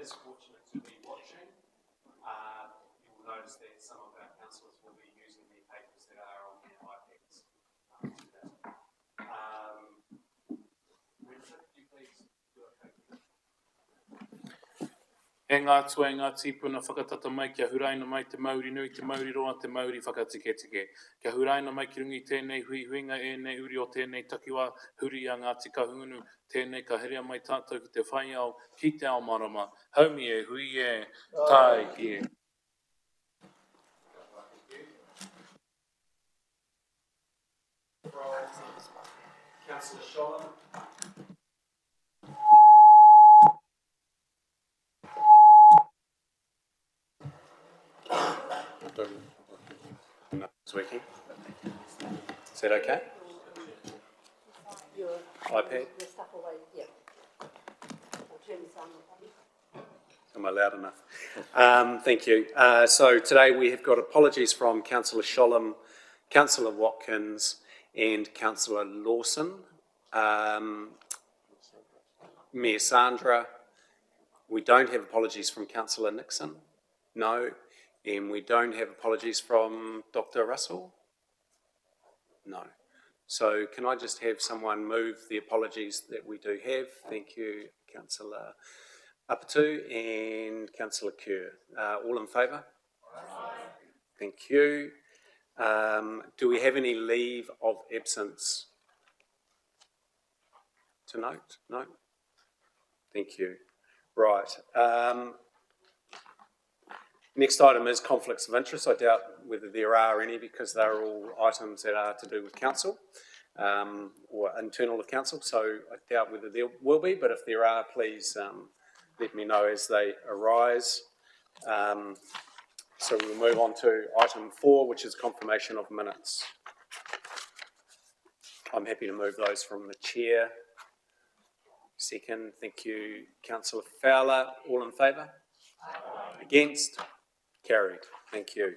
is fortunate to be watching, you will notice that some of our councillors will be using the papers that are on their iPads. Richard, could you please do a copy? E ngā tua e ngā tīpuna whakatata mai, kia huraina mai te Māori nui, te Māori roa, te Māori whakatike. Kia huraina mai ki rungi tēnei huinga e nei uri o tēnei takiwā, huri a Ngāti Kahungunu, tēnei ka herea mai tātou ki te whaiao, ki te ao marama. Haumi e, hui e, tai ki e. Councillor Sholem. No, it's working. Is that okay? Your iPad? Your stuff away, yeah. I'll turn this on. Am I loud enough? Thank you. So today we have got apologies from Councillor Sholem, Councillor Watkins and Councillor Lawson. Mayor Sandra. We don't have apologies from Councillor Nixon. No. And we don't have apologies from Dr. Russell? No. So can I just have someone move the apologies that we do have? Thank you, Councillor Apatu and Councillor Kerr. All in favour? Thank you. Do we have any leave of absence to note? No? Thank you. Right. Next item is conflicts of interest. I doubt whether there are any because they're all items that are to do with council or internal of council, so I doubt whether there will be, but if there are, please let me know as they arise. So we'll move on to item 4, which is confirmation of minutes. I'm happy to move those from the chair. Second, thank you, Councillor Fowler. All in favour? Against? Carried. Thank you.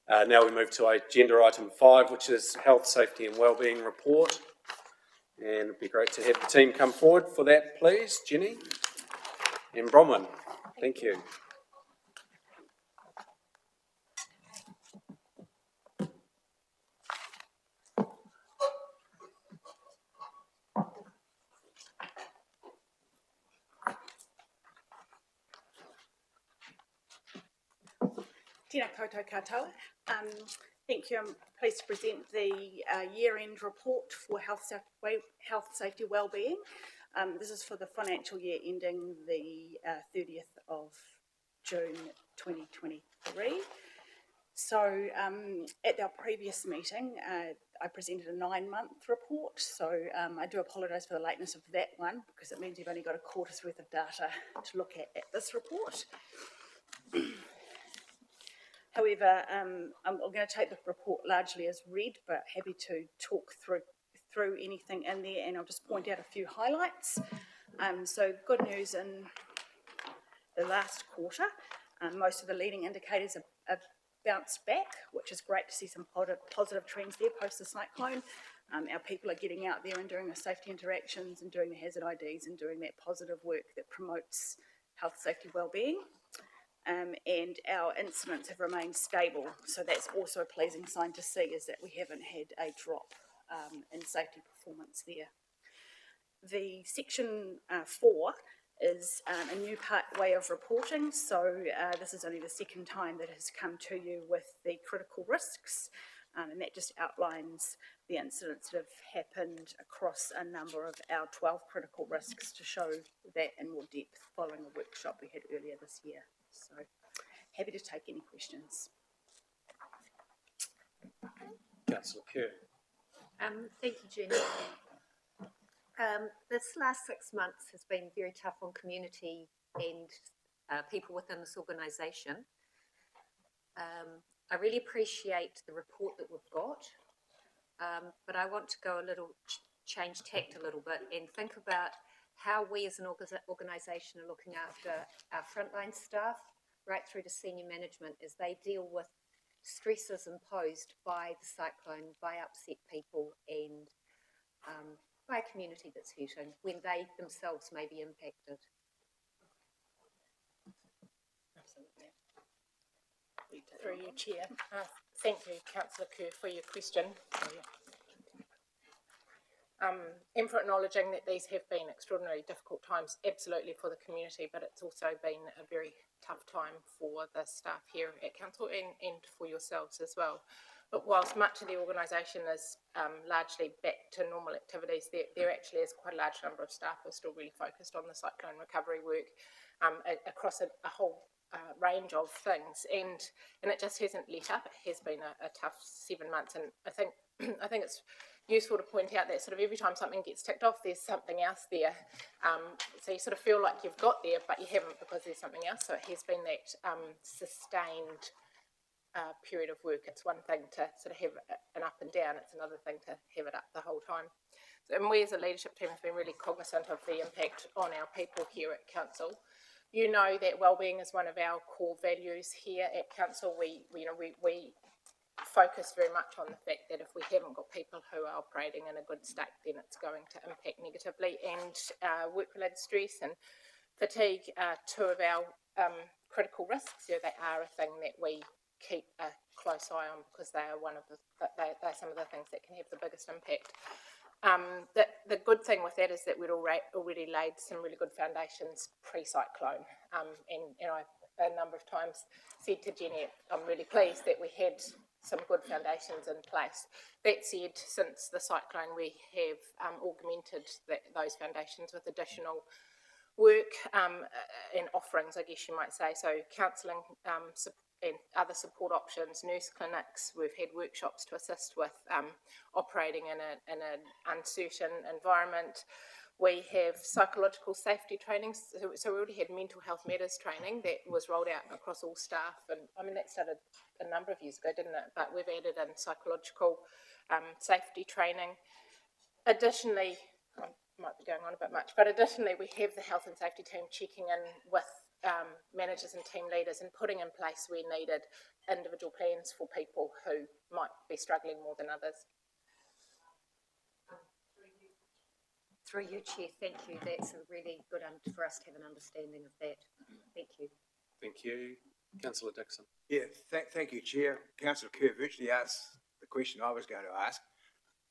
Now we move to agenda item 5, which is health, safety and wellbeing report. And it'd be great to have the team come forward for that, please. Jenny and Bronwyn. Thank you. Tēnā koutou katoa. Thank you. I'm pleased to present the year-end report for health, safety, wellbeing. This is for the financial year ending the 30th of June 2023. So at our previous meeting, I presented a 9-month report. So I do apologise for the lateness of that one because it means you've only got a quarter's worth of data to look at this report. However, I'm going to take the report largely as read, but happy to talk through anything in there, and I'll just point out a few highlights. So good news in the last quarter. Most of the leading indicators have bounced back, which is great to see some positive trends there post the cyclone. Our people are getting out there and doing the safety interactions and doing the hazard IDs and doing that positive work that promotes health, safety, wellbeing. And our incidents have remained stable, so that's also a pleasing sign to see, is that we haven't had a drop in safety performance there. The section 4 is a new way of reporting, so this is only the second time that has come to you with the critical risks, and that just outlines the incidents that have happened across a number of our 12 critical risks to show that in more depth following a workshop we had earlier this year. So happy to take any questions. Councillor Kerr. Thank you, Jenny. This last 6 months has been very tough on community and people within this organisation. I really appreciate the report that we've got, but I want to go a little, change tact a little bit and think about how we as an organisation are looking after our frontline staff right through to senior management as they deal with stresses imposed by the cyclone, by upset people and by a community that's hurting when they themselves may be impacted. happy to. Through you, Chair. Thank you, Councillor Kerr, for your question. And for acknowledging that these have been extraordinarily difficult times, absolutely, for the community, but it's also been a very tough time for the staff here at Council and for yourselves as well. But whilst much of the organisation is largely back to normal activities, there actually is quite a large number of staff who are still really focused on the cyclone recovery work across a whole range of things, and it just hasn't let up. It has been a tough 7 months, and I think it's useful to point out that sort of every time something gets ticked off, there's something else there. So you sort of feel like you've got there, but you haven't because there's something else. So it has been that sustained period of work. It's one thing to sort of have an up and down. It's another thing to have it up the whole time. So, and we as a leadership team have been really cognizant of the impact on our people here at Council. You know that wellbeing is one of our core values here at Council. We focus very much on the fact that if we haven't got people who are operating in a good state, then it's going to impact negatively. And work-related stress and fatigue are two of our critical risks. So they are a thing that we keep a close eye on because they are they're some of the things that can have the biggest impact. The good thing with that is that we'd already laid some really good foundations pre-cyclone, and I a number of times said to Jenny, I'm really pleased that we had some good foundations in place. That said, since the cyclone, we have augmented those foundations with additional work and offerings, I guess you might say. So counselling and other support options, nurse clinics. We've had workshops to assist with operating in an uncertain environment. We have psychological safety training. So we already had mental health matters training that was rolled out across all staff. And I mean, that started a number of years ago, didn't it? But we've added in psychological safety training. Additionally, I might be going on a bit much, but additionally, we have the health and safety team checking in with managers and team leaders and putting in place where needed individual plans for people who might be struggling more than others. Through you, Chair, thank you. That's a really good for us to have an understanding of that. Thank you. Thank you. Councillor Dixon. Yeah, thank you, Chair. Councillor Kerr virtually asked the question I was going to ask.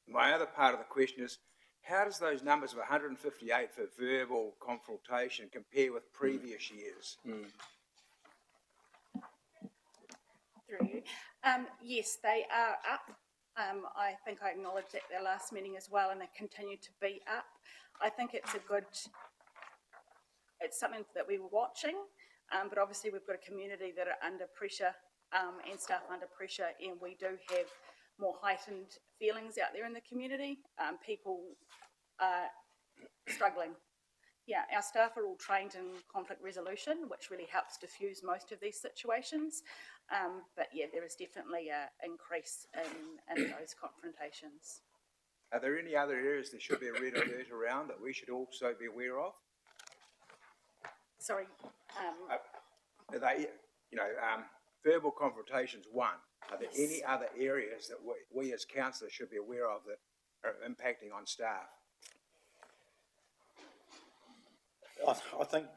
My other part of the question is, how does those numbers of 158 for verbal confrontation compare with previous years? Through you. Yes, they are up. I think I acknowledged at their last meeting as well, and they continue to be up. I think it's something that we were watching, but obviously we've got a community that are under pressure and staff under pressure, and we do have more heightened feelings out there in the community. People are struggling. Yeah, our staff are all trained in conflict resolution, which really helps diffuse most of these situations. But yeah, there is definitely an increase in those confrontations. Are there any other areas there should be a red alert around that we should also be aware of? Sorry. Are they, verbal confrontations, one. Are there any other areas that we as councillors should be aware of that are impacting on staff? I think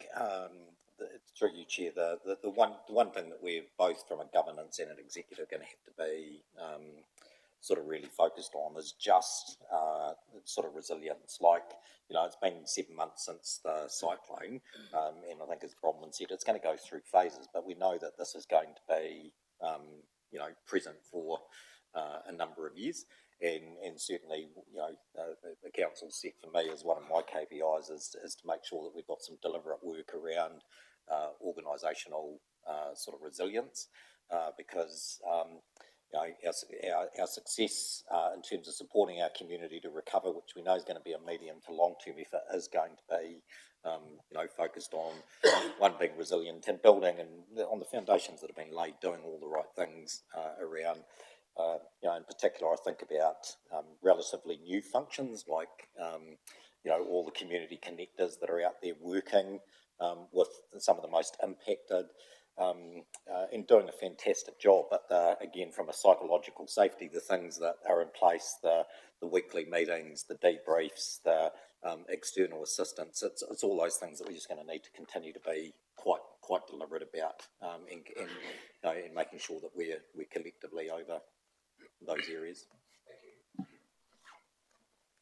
through you, Chair, the one thing that we're both from a governance and an executive going to have to be sort of really focused on is just sort of resilience. Like, it's been 7 months since the cyclone, and I think as Bronwyn said, it's going to go through phases, but we know that this is going to be present for a number of years. And certainly, the council set for me as one of my KPIs is to make sure that we've got some deliberate work around organisational sort of resilience, because our success in terms of supporting our community to recover, which we know is going to be a medium to long-term effort, is going to be focused on one, being resilient and building and on the foundations that have been laid, doing all the right things around. In particular, I think about relatively new functions like, all the community connectors that are out there working with some of the most impacted and doing a fantastic job. But again, from a psychological safety, the things that are in place, the weekly meetings, the debriefs, the external assistance, it's all those things that we're just going to need to continue to be quite deliberate about and making sure that we're collectively over those areas.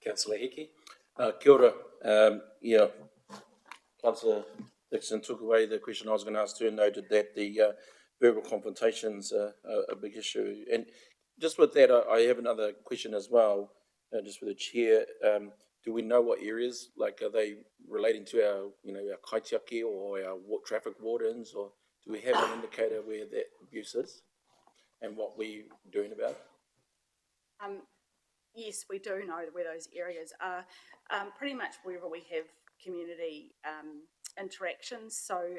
Councillor Hickey? Kia ora. Yeah, Councillor Dixon took away the question I was going to ask too, and noted that the verbal confrontation's a big issue. And just with that, I have another question as well, just for the chair. Do we know what areas, like, are they relating to our, our kaitiaki or our traffic wardens, or do we have an indicator where that abuse is and what we're doing about it? Yes, we do know where those areas are. Pretty much wherever we have community interactions, so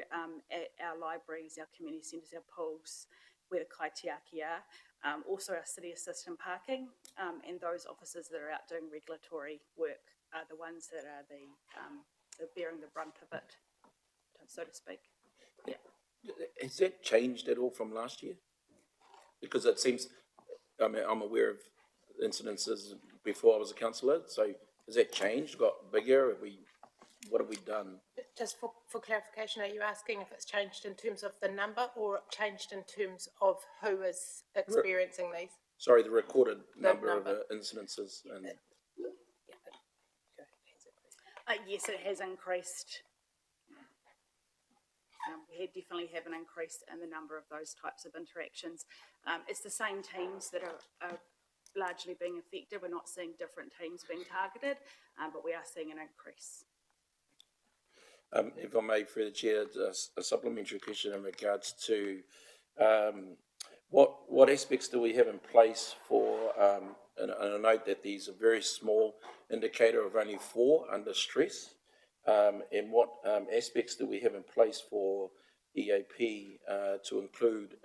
at our libraries, our community centres, our pools, where the kaitiaki are, also our city assistant parking, and those officers that are out doing regulatory work are the ones that are they're bearing the brunt of it, so to speak. Yeah. Has that changed at all from last year? Because it seems, I'm aware of incidences before I was a councillor, so has that changed, got bigger? What have we done? Just for clarification, are you asking if it's changed in terms of the number or changed in terms of who is experiencing these? Sorry, the recorded number of incidences. And Yes, it has increased. We definitely have an increase in the number of those types of interactions. It's the same teams that are largely being affected. We're not seeing different teams being targeted, but we are seeing an increase. if I may, through the chair, a supplementary question in regards to what aspects do we have in place for, and I note that these are very small indicator of only 4 under stress, and what aspects do we have in place for EAP to include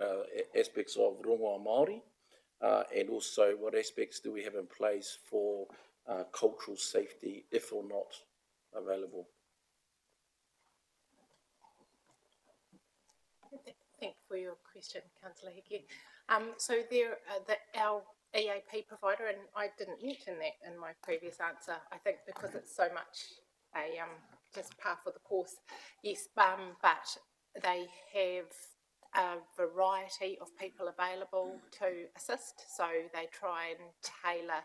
aspects of rongoa Māori, and also what aspects do we have in place for cultural safety, if or not available? Thank you for your question, Councillor Hickey. So there, our EAP provider, and I didn't mention that in my previous answer, I think because it's so much a just par for the course. Yes, but they have a variety of people available to assist, so they try and tailor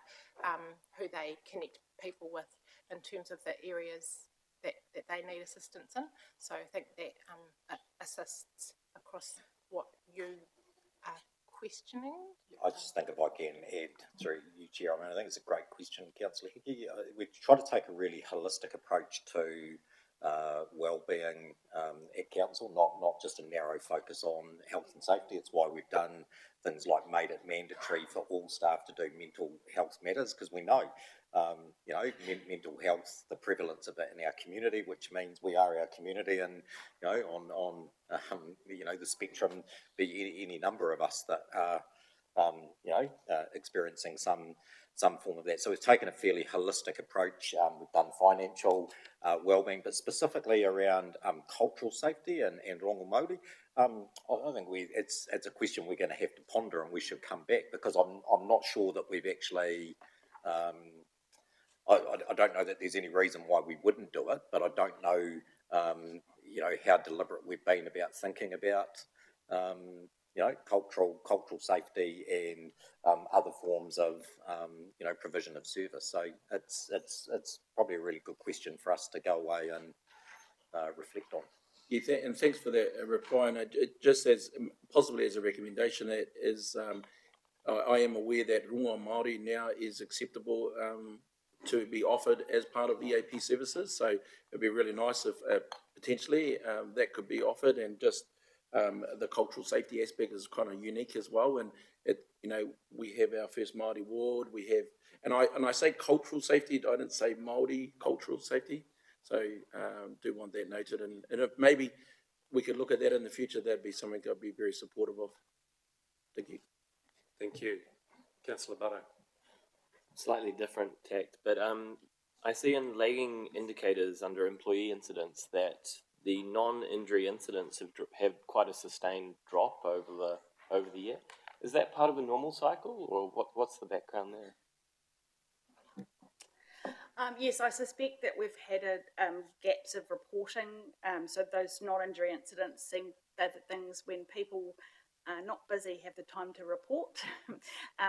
who they connect people with in terms of the areas that they need assistance in. So I think that assists across what you are questioning. I just think if I can add through you, Chair, I think it's a great question, Councillor Hickey. We try to take a really holistic approach to wellbeing at council, not just a narrow focus on health and safety. It's why we've done things like made it mandatory for all staff to do mental health matters, because we know, mental health, the prevalence of it in our community, which means we are our community, and on the spectrum, be any number of us that are experiencing some form of that. So we've taken a fairly holistic approach. We've done financial wellbeing, but specifically around cultural safety and rongo Māori. I think it's a question we're going to have to ponder, and we should come back, because I'm not sure that we've actually. I don't know that there's any reason why we wouldn't do it, but I don't know, how deliberate we've been about thinking about, cultural safety and other forms of, provision of service. So it's probably a really good question for us to go away and reflect on. Yeah, and thanks for that reply. And it just as possibly as a recommendation, that is, I am aware that rongoa Māori now is acceptable to be offered as part of EAP services. So it'd be really nice if potentially that could be offered, and just the cultural safety aspect is kind of unique as well. And we have our first Māori ward. We have, and I say cultural safety. I didn't say Māori cultural safety. So do want that noted, and if maybe we could look at that in the future, that'd be something I'd be very supportive of. Thank you. Thank you. Councillor Barrow. Slightly different tact, but I see in lagging indicators under employee incidents that the non-injury incidents have quite a sustained drop over the year. Is that part of a normal cycle, or what's the background there? Yes, I suspect that we've had gaps of reporting. So those non-injury incidents seem they're the things when people are not busy have the time to report.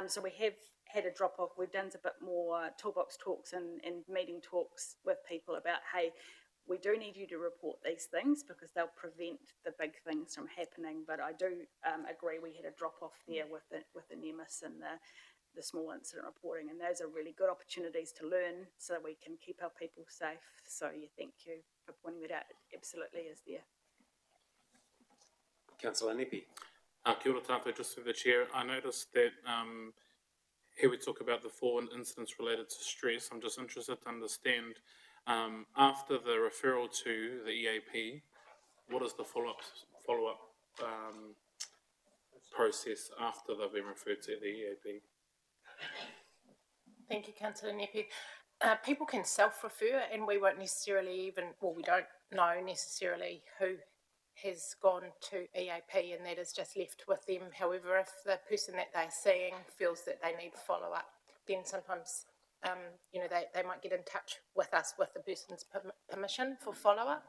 So we have had a drop off. We've done a bit more toolbox talks and meeting talks with people about, hey, we do need you to report these things because they'll prevent the big things from happening. But I do agree we had a drop off there with the NEMIS and the small incident reporting, and those are really good opportunities to learn so we can keep our people safe. So yeah, thank you for pointing that out. It absolutely is there. Councillor Nepi. Kia ora tātou, just through the chair. I noticed that here we talk about the 4 incidents related to stress. I'm just interested to understand, after the referral to the EAP, what is the follow-up process after they've been referred to the EAP? Thank you, Councillor Nepi. People can self-refer, and we won't necessarily we don't know necessarily who has gone to EAP, and that is just left with them. However, if the person that they're seeing feels that they need follow-up, then sometimes they might get in touch with us with the person's permission for follow-up.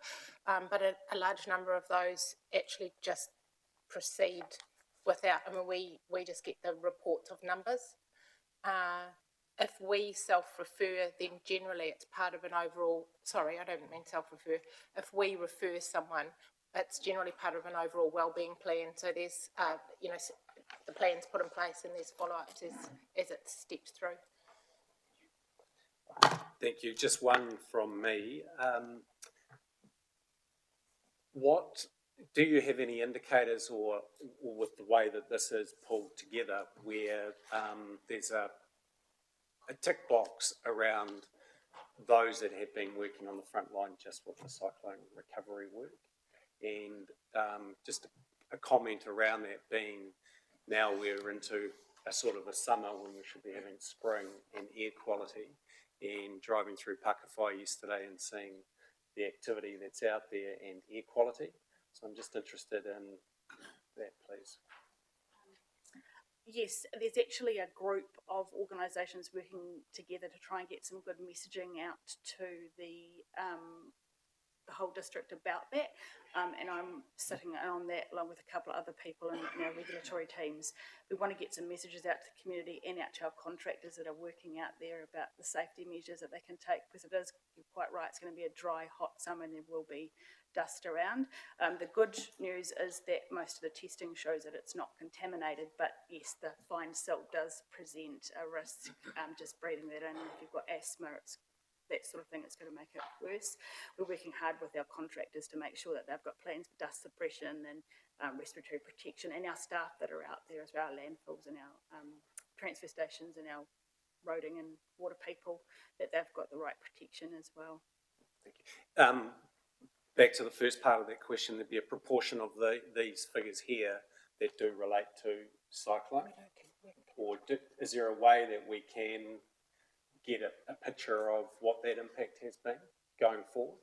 But a large number of those actually just proceed without. We just get the reports of numbers. If we self-refer, then generally it's part of an overall. Sorry, I don't mean self-refer. If we refer someone, it's generally part of an overall wellbeing plan. So there's, the plan's put in place and there's follow-ups as it steps through. Thank you. Just one from me. What do you have any indicators or with the way that this is pulled together where there's a tick box around those that have been working on the front line just with the cyclone recovery work? And just a comment around that being now we're into a sort of a summer when we should be having spring and air quality, and driving through Pakawhai yesterday and seeing the activity that's out there and air quality. So I'm just interested in that, please. Yes, there's actually a group of organisations working together to try and get some good messaging out to the whole district about that. And I'm sitting on that along with a couple of other people in our regulatory teams. We want to get some messages out to the community and out to our contractors that are working out there about the safety measures that they can take, because it is, you're quite right, it's going to be a dry, hot summer and there will be dust around. The good news is that most of the testing shows that it's not contaminated, but yes, the fine silt does present a risk. Just breathing that in, if you've got asthma, it's that sort of thing, it's going to make it worse. We're working hard with our contractors to make sure that they've got plans for dust suppression and respiratory protection, and our staff that are out there as well, our landfills and our transfer stations and our roading and water people, that they've got the right protection as well. Thank you. Back to the first part of that question, there'd be a proportion of these figures here that do relate to cyclone? Or is there a way that we can get a picture of what that impact has been going forward?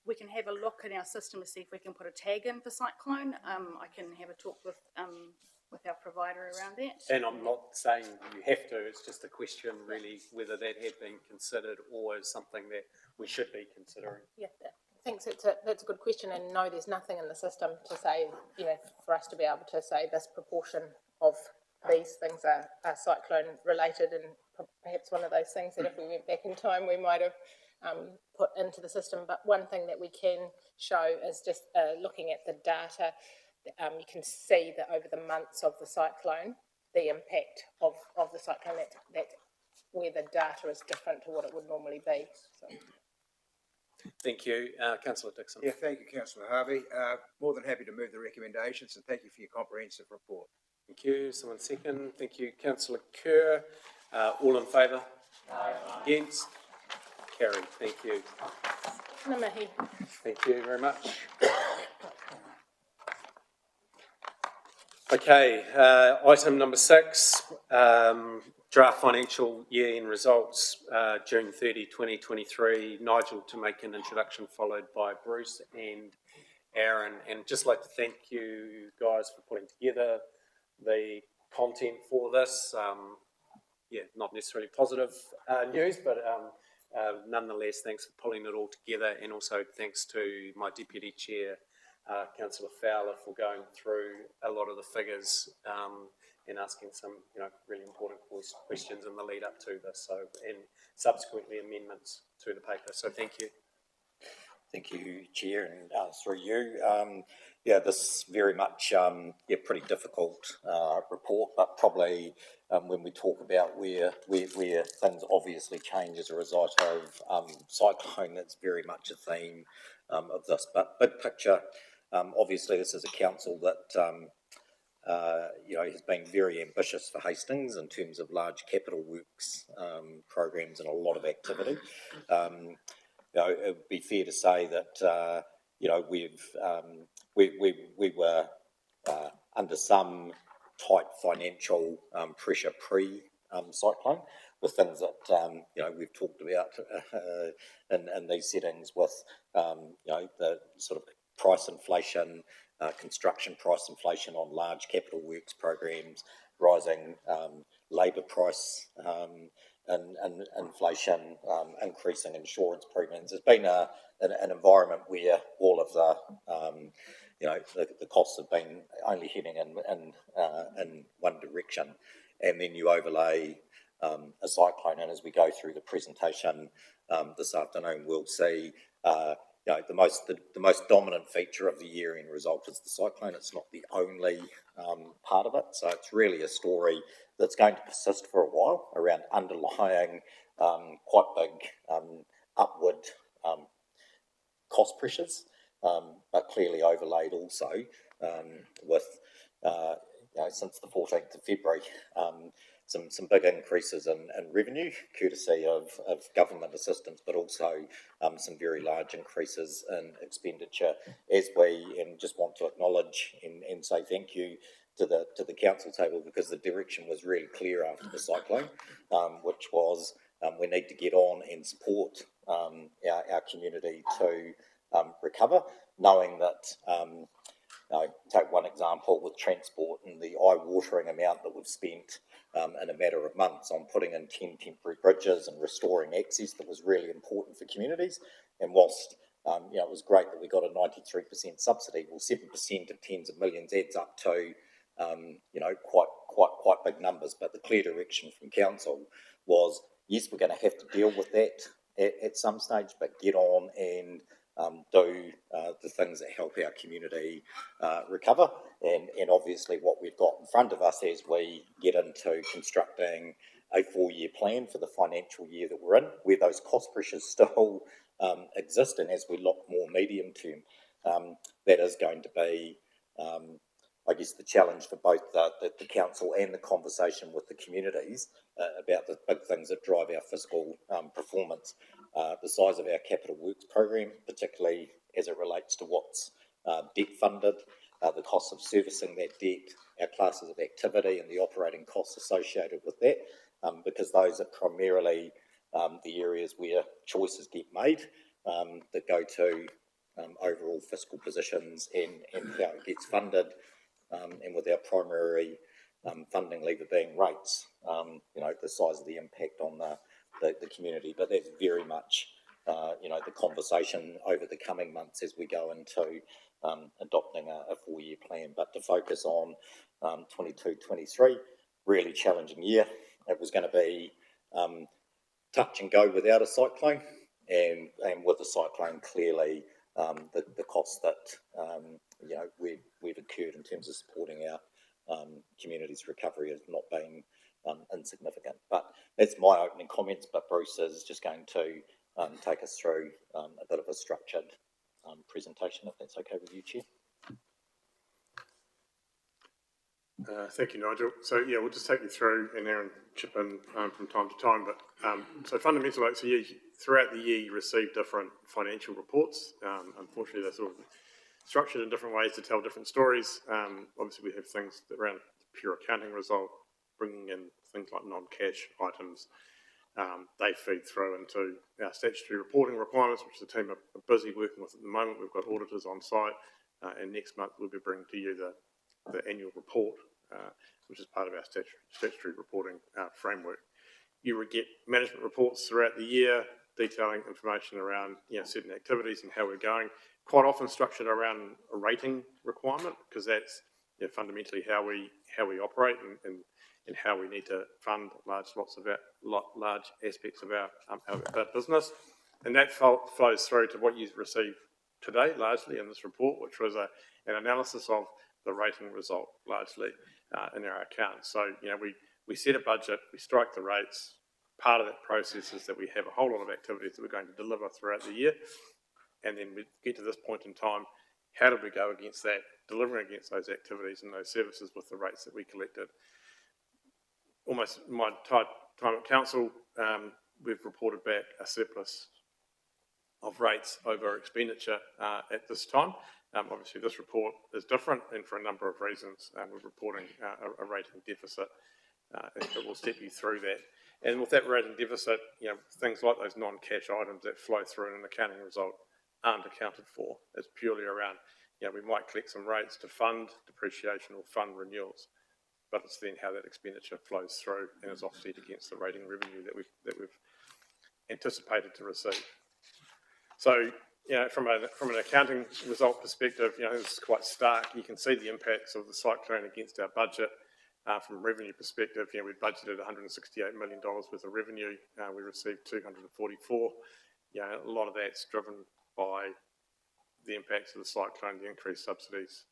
We can have a look in our system to see if we can put a tag in for cyclone. I can have a talk with our provider around that. And I'm not saying you have to, it's just a question really whether that had been considered or is something that we should be considering. Yeah, thanks. That's a good question, and no, there's nothing in the system to say, for us to be able to say this proportion of these things are cyclone related, and perhaps one of those things that if we went back in time we might have put into the system. But one thing that we can show is just looking at the data. You can see that over the months of the cyclone, the impact of the cyclone, that where the data is different to what it would normally be. So. Thank you. Councillor Dixon. Yeah, thank you, Councillor Harvey. More than happy to move the recommendations, and thank you for your comprehensive report. Thank you. Someone second. Thank you. Councillor Kerr. All in favour? Aye. Against? Carried. Thank you. Namahi. Thank you very much. Okay, item number 6, draft financial year end results, June 30, 2023. Nigel to make an introduction, followed by Bruce and Aaron. And just like to thank you guys for putting together the content for this. Not necessarily positive news, but nonetheless, thanks for pulling it all together, and also thanks to my Deputy Chair, Councillor Fowler for going through a lot of the figures and asking some, really important questions in the lead up to this. So, and subsequently amendments to the paper. So, thank you. Thank you, Chair, and through you. This very much pretty difficult report, but probably when we talk about where things obviously change as a result of cyclone, that's very much a theme of this. But big picture, obviously this is a council that has been very ambitious for Hastings in terms of large capital works programs and a lot of activity. It would be fair to say that we were under some tight financial pressure pre-cyclone, with things that we've talked about in these settings, with the sort of price inflation, construction price inflation on large capital works programs, rising labour price and inflation, increasing insurance premiums. There's been an environment where all of the costs have been only heading in one direction, and then you overlay a cyclone, and as we go through the presentation this afternoon, we'll see the most dominant feature of the year-end result is the cyclone. It's not the only part of it, so it's really a story that's going to persist for a while around underlying quite big upward cost pressures, but clearly overlaid also with since the 14th of February some big increases in revenue, courtesy of government assistance, but also some very large increases in expenditure, and just want to acknowledge and say thank you to the council table, because the direction was really clear after the cyclone, which was we need to get on and support our community to recover, knowing that take one example with transport and the eye-watering amount that we've spent in a matter of months on putting in 10 temporary bridges and restoring access that was really important for communities. And whilst it was great that we got a 93% subsidy, well, 7% of tens of millions adds up to quite big numbers. But the clear direction from council was, yes, we're going to have to deal with that at some stage, but get on and do the things that help our community recover. And obviously what we've got in front of us as we get into constructing a 4-year plan for the financial year that we're in, where those cost pressures still exist, and as we look more medium term, that is going to be the challenge for both the council and the conversation with the communities about the big things that drive our fiscal performance. The size of our capital works program, particularly as it relates to what's debt funded, the cost of servicing that debt, our classes of activity and the operating costs associated with that, because those are primarily the areas where choices get made that go to overall fiscal positions and how it gets funded, and with our primary funding lever being rates, the size of the impact on the community. But that's very much the conversation over the coming months as we go into adopting a 4-year plan. But to focus on 22-23, really challenging year. It was going to be touch and go without a cyclone, and with the cyclone, clearly the costs that we've incurred in terms of supporting our community's recovery has not been insignificant. But that's my opening comments, but Bruce is just going to take us through a bit of a structured presentation, if that's okay with you, Chair. Thank you, Nigel. So yeah, we'll just take you through, and Aaron chip in from time to time. But so fundamentally, throughout the year, you receive different financial reports. Unfortunately, they're sort of structured in different ways to tell different stories. Obviously, we have things around the pure accounting result, bringing in things like non-cash items. They feed through into our statutory reporting requirements, which the team are busy working with at the moment. We've got auditors on site, and next month we'll be bringing to you the annual report, which is part of our statutory reporting framework. You would get management reports throughout the year detailing information around certain activities and how we're going. quite often structured around a rating requirement, because that's fundamentally how we operate and how we need to fund large aspects of our business. And that flows through to what you've received today, largely in this report, which was an analysis of the rating result, largely in our accounts. So, we set a budget, we strike the rates. Part of that process is that we have a whole lot of activities that we're going to deliver throughout the year. And then we get to this point in time, how did we go against that, delivering against those activities and those services with the rates that we collected? Almost my entire time at council, we've reported back a surplus of rates over expenditure at this time. Obviously, this report is different, and for a number of reasons, we're reporting a rating deficit. It will step you through that. And with that rating deficit, things like those non-cash items that flow through in an accounting result aren't accounted for. It's purely around, we might collect some rates to fund depreciation or fund renewals, but it's then how that expenditure flows through and is offset against the rating revenue that we've anticipated to receive. So, from an accounting result perspective, this is quite stark. You can see the impacts of the cyclone against our budget. From a revenue perspective, we budgeted $168 million worth of revenue. We received 244. A lot of that's driven by the impacts of the cyclone, the increased subsidies,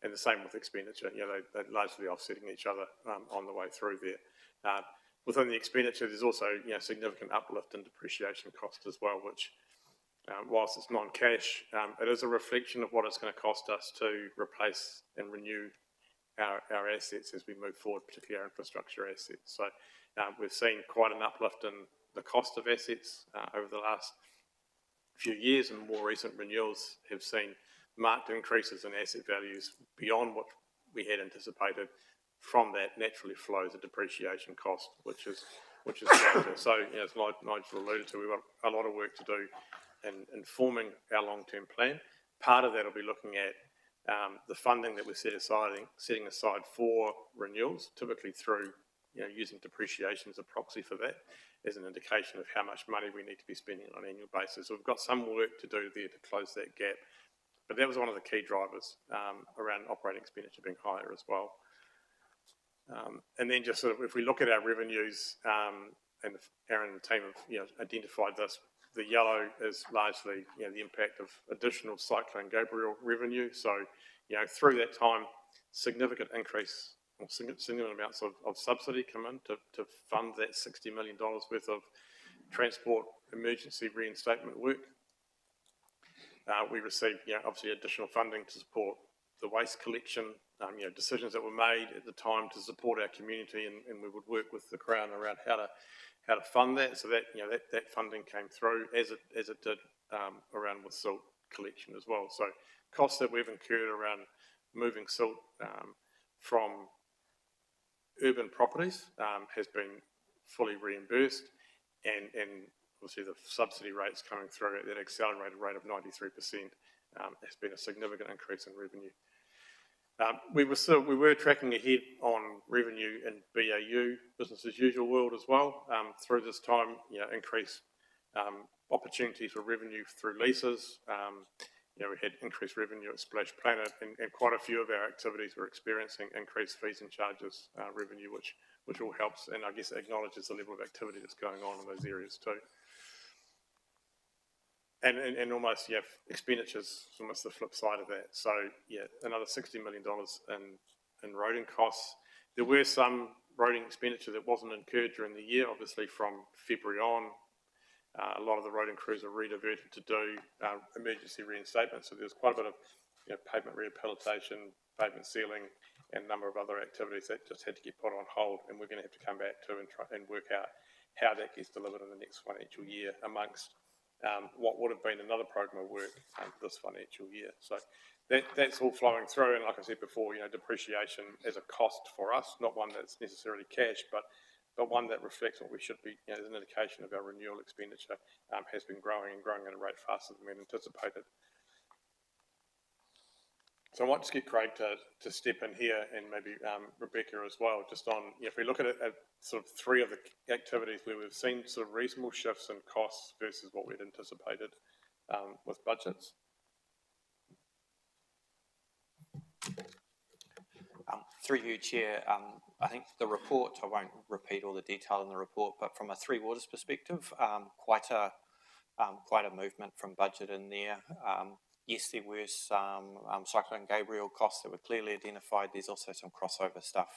and the same with expenditure. They're largely offsetting each other on the way through there. Within the expenditure, there's also significant uplift in depreciation cost as well, which, whilst it's non-cash, it is a reflection of what it's going to cost us to replace and renew our assets as we move forward, particularly our infrastructure assets. So we've seen quite an uplift in the cost of assets over the last few years, and more recent renewals have seen marked increases in asset values beyond what we had anticipated. From that naturally flows a depreciation cost, which is greater. So, as Nigel alluded to, we've got a lot of work to do in informing our long-term plan. Part of that will be looking at the funding that we're setting aside for renewals, typically through using depreciation as a proxy for that, as an indication of how much money we need to be spending on an annual basis. So we've got some work to do there to close that gap. But that was one of the key drivers around operating expenditure being higher as well. And then just sort of, if we look at our revenues, and Aaron and the team have identified this, the yellow is largely the impact of additional Cyclone Gabrielle revenue. So through that time, significant increase or significant amounts of subsidy come in to fund that $60 million worth of transport emergency reinstatement work. We received obviously additional funding to support the waste collection, decisions that were made at the time to support our community, and we would work with the Crown around how to fund that. So that that funding came through as it did around with silt collection as well. So costs that we've incurred around moving silt from urban properties has been fully reimbursed, and obviously the subsidy rates coming through at that accelerated rate of 93% has been a significant increase in revenue. We were tracking ahead on revenue in BAU, business as usual world as well. Through this time, increased opportunities for revenue through leases. We had increased revenue at Splash Planet, and quite a few of our activities were experiencing increased fees and charges revenue, which all helps, and I guess acknowledges the level of activity that's going on in those areas too. And almost, expenditures is almost the flip side of that. So, another $60 million in roading costs. There were some roading expenditure that wasn't incurred during the year, obviously from February on. A lot of the roading crews are rediverted to do emergency reinstatement. So there's quite a bit of pavement rehabilitation, pavement sealing, and a number of other activities that just had to get put on hold, and we're going to have to come back to and try and work out how that gets delivered in the next financial year amongst what would have been another program of work this financial year. So that's all flowing through, and like I said before, depreciation as a cost for us, not one that's necessarily cash, but one that reflects what we should be, as an indication of our renewal expenditure, has been growing at a rate faster than we anticipated. So I might just get Craig to step in here, and maybe Rebecca as well, just on, if we look at it at sort of three of the activities where we've seen sort of reasonable shifts in costs versus what we'd anticipated with budgets. Through you, Chair, I think the report, I won't repeat all the detail in the report, but from a Three Waters perspective, quite a movement from budget in there. Yes, there were some Cyclone Gabriel costs that were clearly identified. There's also some crossover stuff,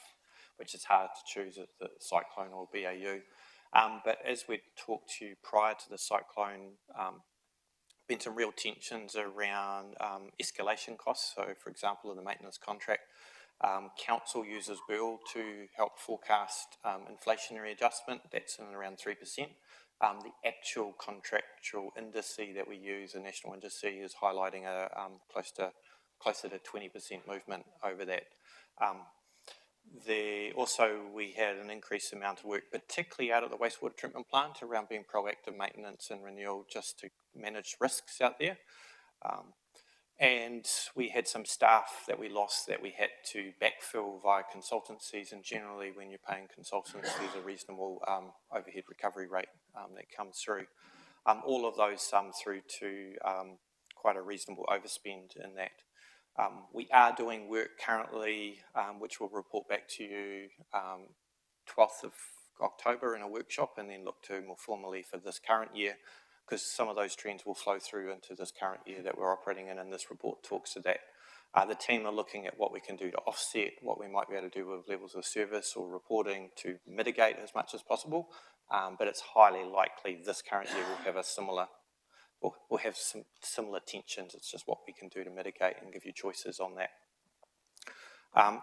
which is hard to choose at the cyclone or BAU. But as we talked to you prior to the cyclone, been some real tensions around escalation costs. So, for example, in the maintenance contract, council uses Burl to help forecast inflationary adjustment. That's in around 3%. The actual contractual indice that we use, the national indice, is highlighting a closer to 20% movement over that. We had an increased amount of work, particularly out at the wastewater treatment plant, around being proactive maintenance and renewal just to manage risks out there. And we had some staff that we lost that we had to backfill via consultancies, and generally when you're paying consultants, there's a reasonable overhead recovery rate that comes through. All of those sum through to quite a reasonable overspend in that. We are doing work currently, which we'll report back to you 12th of October in a workshop, and then look to more formally for this current year, because some of those trends will flow through into this current year that we're operating in, and this report talks to that. The team are looking at what we can do to offset, what we might be able to do with levels of service or reporting to mitigate as much as possible, but it's highly likely this current year will have we'll have some similar tensions. It's just what we can do to mitigate and give you choices on that.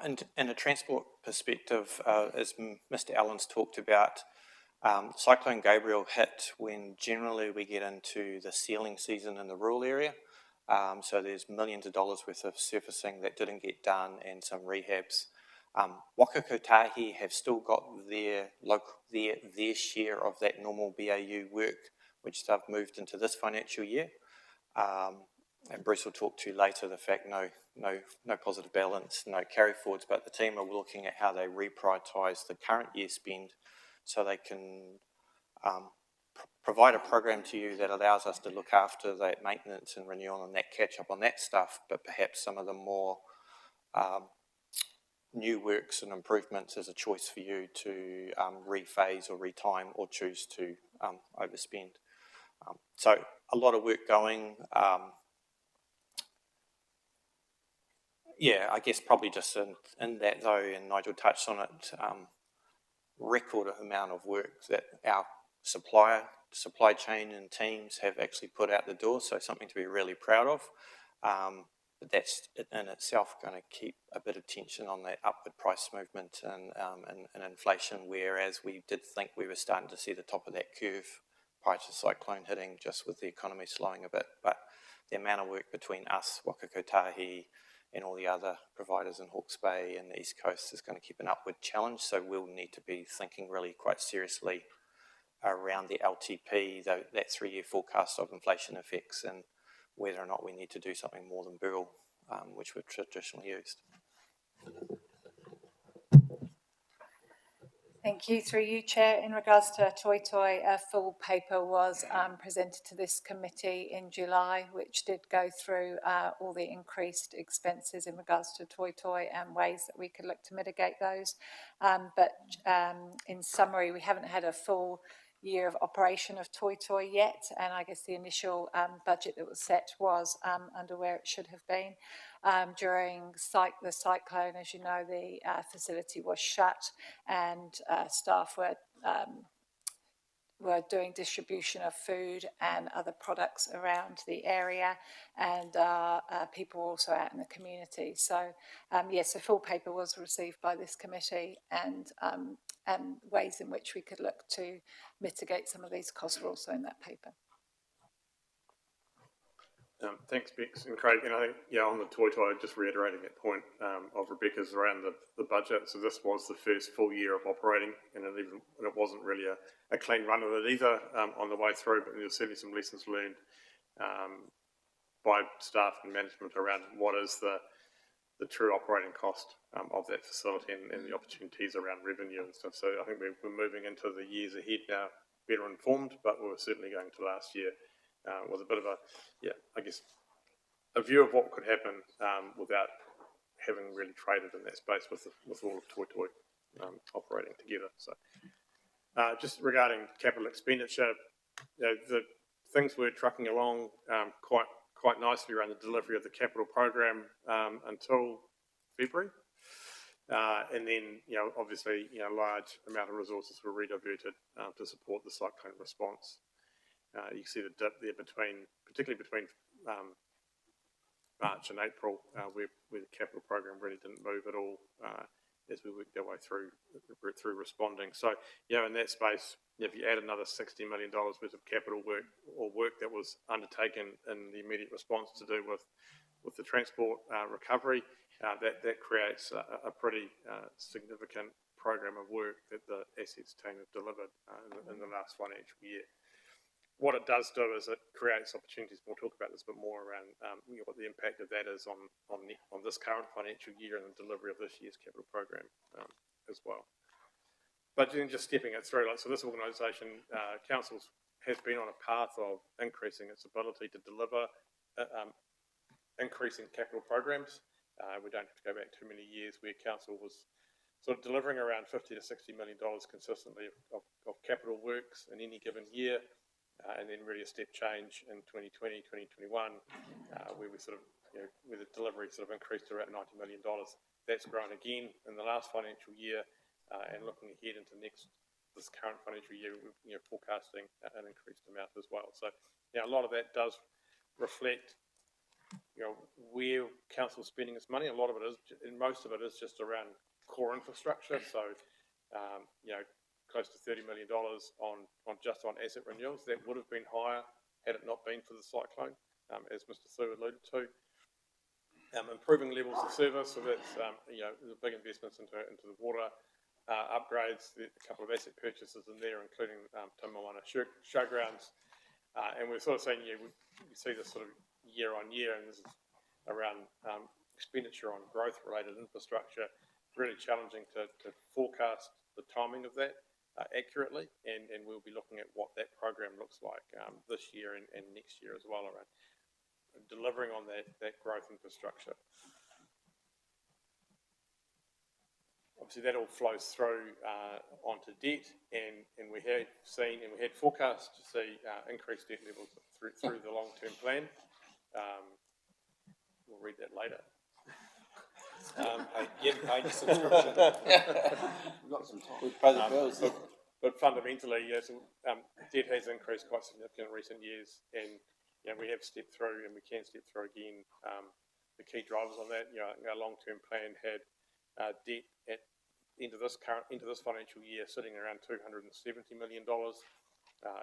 And in a transport perspective, as Mr. Allen's talked about, Cyclone Gabriel hit when generally we get into the sealing season in the rural area. So there's millions of dollars worth of surfacing that didn't get done and some rehabs. Waka Kotahi have still got their share of that normal BAU work, which they've moved into this financial year. And Bruce will talk to later the fact no positive balance, no carry forwards, but the team are looking at how they reprioritise the current year spend so they can provide a program to you that allows us to look after that maintenance and renewal and that catch up on that stuff, but perhaps some of the more new works and improvements as a choice for you to rephase or retime or choose to overspend. So a lot of work going. I guess probably just in that though, and Nigel touched on it, record amount of work that our supply chain and teams have actually put out the door, so something to be really proud of. But that's in itself going to keep a bit of tension on that upward price movement and inflation, whereas we did think we were starting to see the top of that curve prior to the cyclone hitting, just with the economy slowing a bit. But the amount of work between us, Waka Kotahi, and all the other providers in Hawke's Bay and the East Coast is going to keep an upward challenge, so we'll need to be thinking really quite seriously around the LTP, that 3-year forecast of inflation effects, and whether or not we need to do something more than Burl, which we've traditionally used. Thank you. Through you, Chair. In regards to Toi Toi, a full paper was presented to this committee in July, which did go through all the increased expenses in regards to Toi Toi and ways that we could look to mitigate those. But in summary, we haven't had a full year of operation of Toi Toi yet, and I guess the initial budget that was set was under where it should have been. During the cyclone, as you know, the facility was shut, and staff were doing distribution of food and other products around the area, and people were also out in the community. So yes, a full paper was received by this committee, and ways in which we could look to mitigate some of these costs were also in that paper. Thanks, Bex and Craig. And I think, on the Toi Toi, just reiterating that point of Rebecca's around the budget. So this was the first full year of operating, and it wasn't really a clean run of it either on the way through, but there's certainly some lessons learned by staff and management around what is the true operating cost of that facility and the opportunities around revenue and stuff. So I think we're moving into the years ahead now better informed, but we were certainly going to last year was a bit of a view of what could happen without having really traded in that space with all of Toi Toi operating together. So just regarding capital expenditure, the things were trucking along quite nicely around the delivery of the capital program until February. And then, obviously, large amount of resources were rediverted to support the cyclone response. You can see the dip there particularly between March and April, where the capital program really didn't move at all as we worked our way through responding. So, in that space, if you add another $60 million worth of capital work that was undertaken in the immediate response to do with the transport recovery, that creates a pretty significant program of work that the assets team have delivered in the last financial year. What it does do is it creates opportunities. We'll talk about this a bit more around what the impact of that is on this current financial year and the delivery of this year's capital program as well. But then just stepping it through, so this organisation, councils, has been on a path of increasing its ability to deliver increasing capital programs. We don't have to go back too many years where council was sort of delivering around $50 to $60 million consistently of capital works in any given year. And then really a step change in 2020, 2021, where we sort of, where the delivery sort of increased to around $90 million. That's grown again in the last financial year, and looking ahead into this current financial year, we're forecasting an increased amount as well. So, a lot of that does reflect, where council's spending its money. A lot of it is, and most of it is just around core infrastructure. So, close to $30 million on asset renewals. That would have been higher had it not been for the cyclone, as Mr. Su alluded to. Improving levels of service, so that's the big investments into the water upgrades, a couple of asset purchases in there, including Taumoana Showgrounds. And we're sort of saying, we see this sort of year on year, and this is around expenditure on growth-related infrastructure. Really challenging to forecast the timing of that accurately, and we'll be looking at what that program looks like this year and next year as well, around delivering on that growth infrastructure. Obviously, that all flows through onto debt, and we had seen and we had forecast to see increased debt levels through the long-term plan. We'll read that later. Getting paid your subscription. We've got some time. We've paid the bills. But fundamentally, debt has increased quite significantly in recent years, and we have stepped through, and we can step through again. The key drivers on that, our long-term plan had debt at into this financial year sitting around $270 million.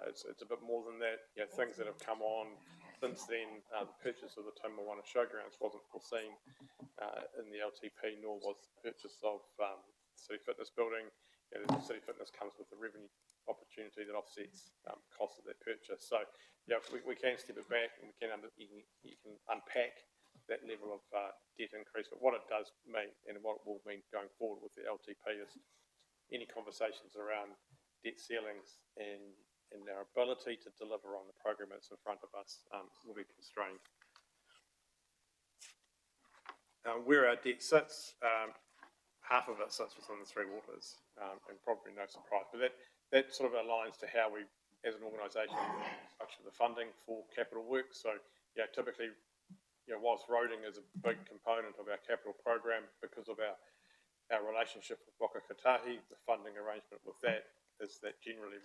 It's a bit more than that. Things that have come on since then, the purchase of the Taumoana Showgrounds wasn't foreseen in the LTP, nor was the purchase of City Fitness building. City Fitness comes with a revenue opportunity that offsets cost of that purchase. So, we can step it back, and you can unpack that level of debt increase. But what it does mean, and what it will mean going forward with the LTP, is any conversations around debt ceilings and our ability to deliver on the program that's in front of us will be constrained. Where our debt sits, half of it sits within the Three Waters, and probably no surprise. But that sort of aligns to how we, as an organisation, structure the funding for capital work. So, typically, whilst roading is a big component of our capital program because of our relationship with Waka Kotahi, the funding arrangement with that is that generally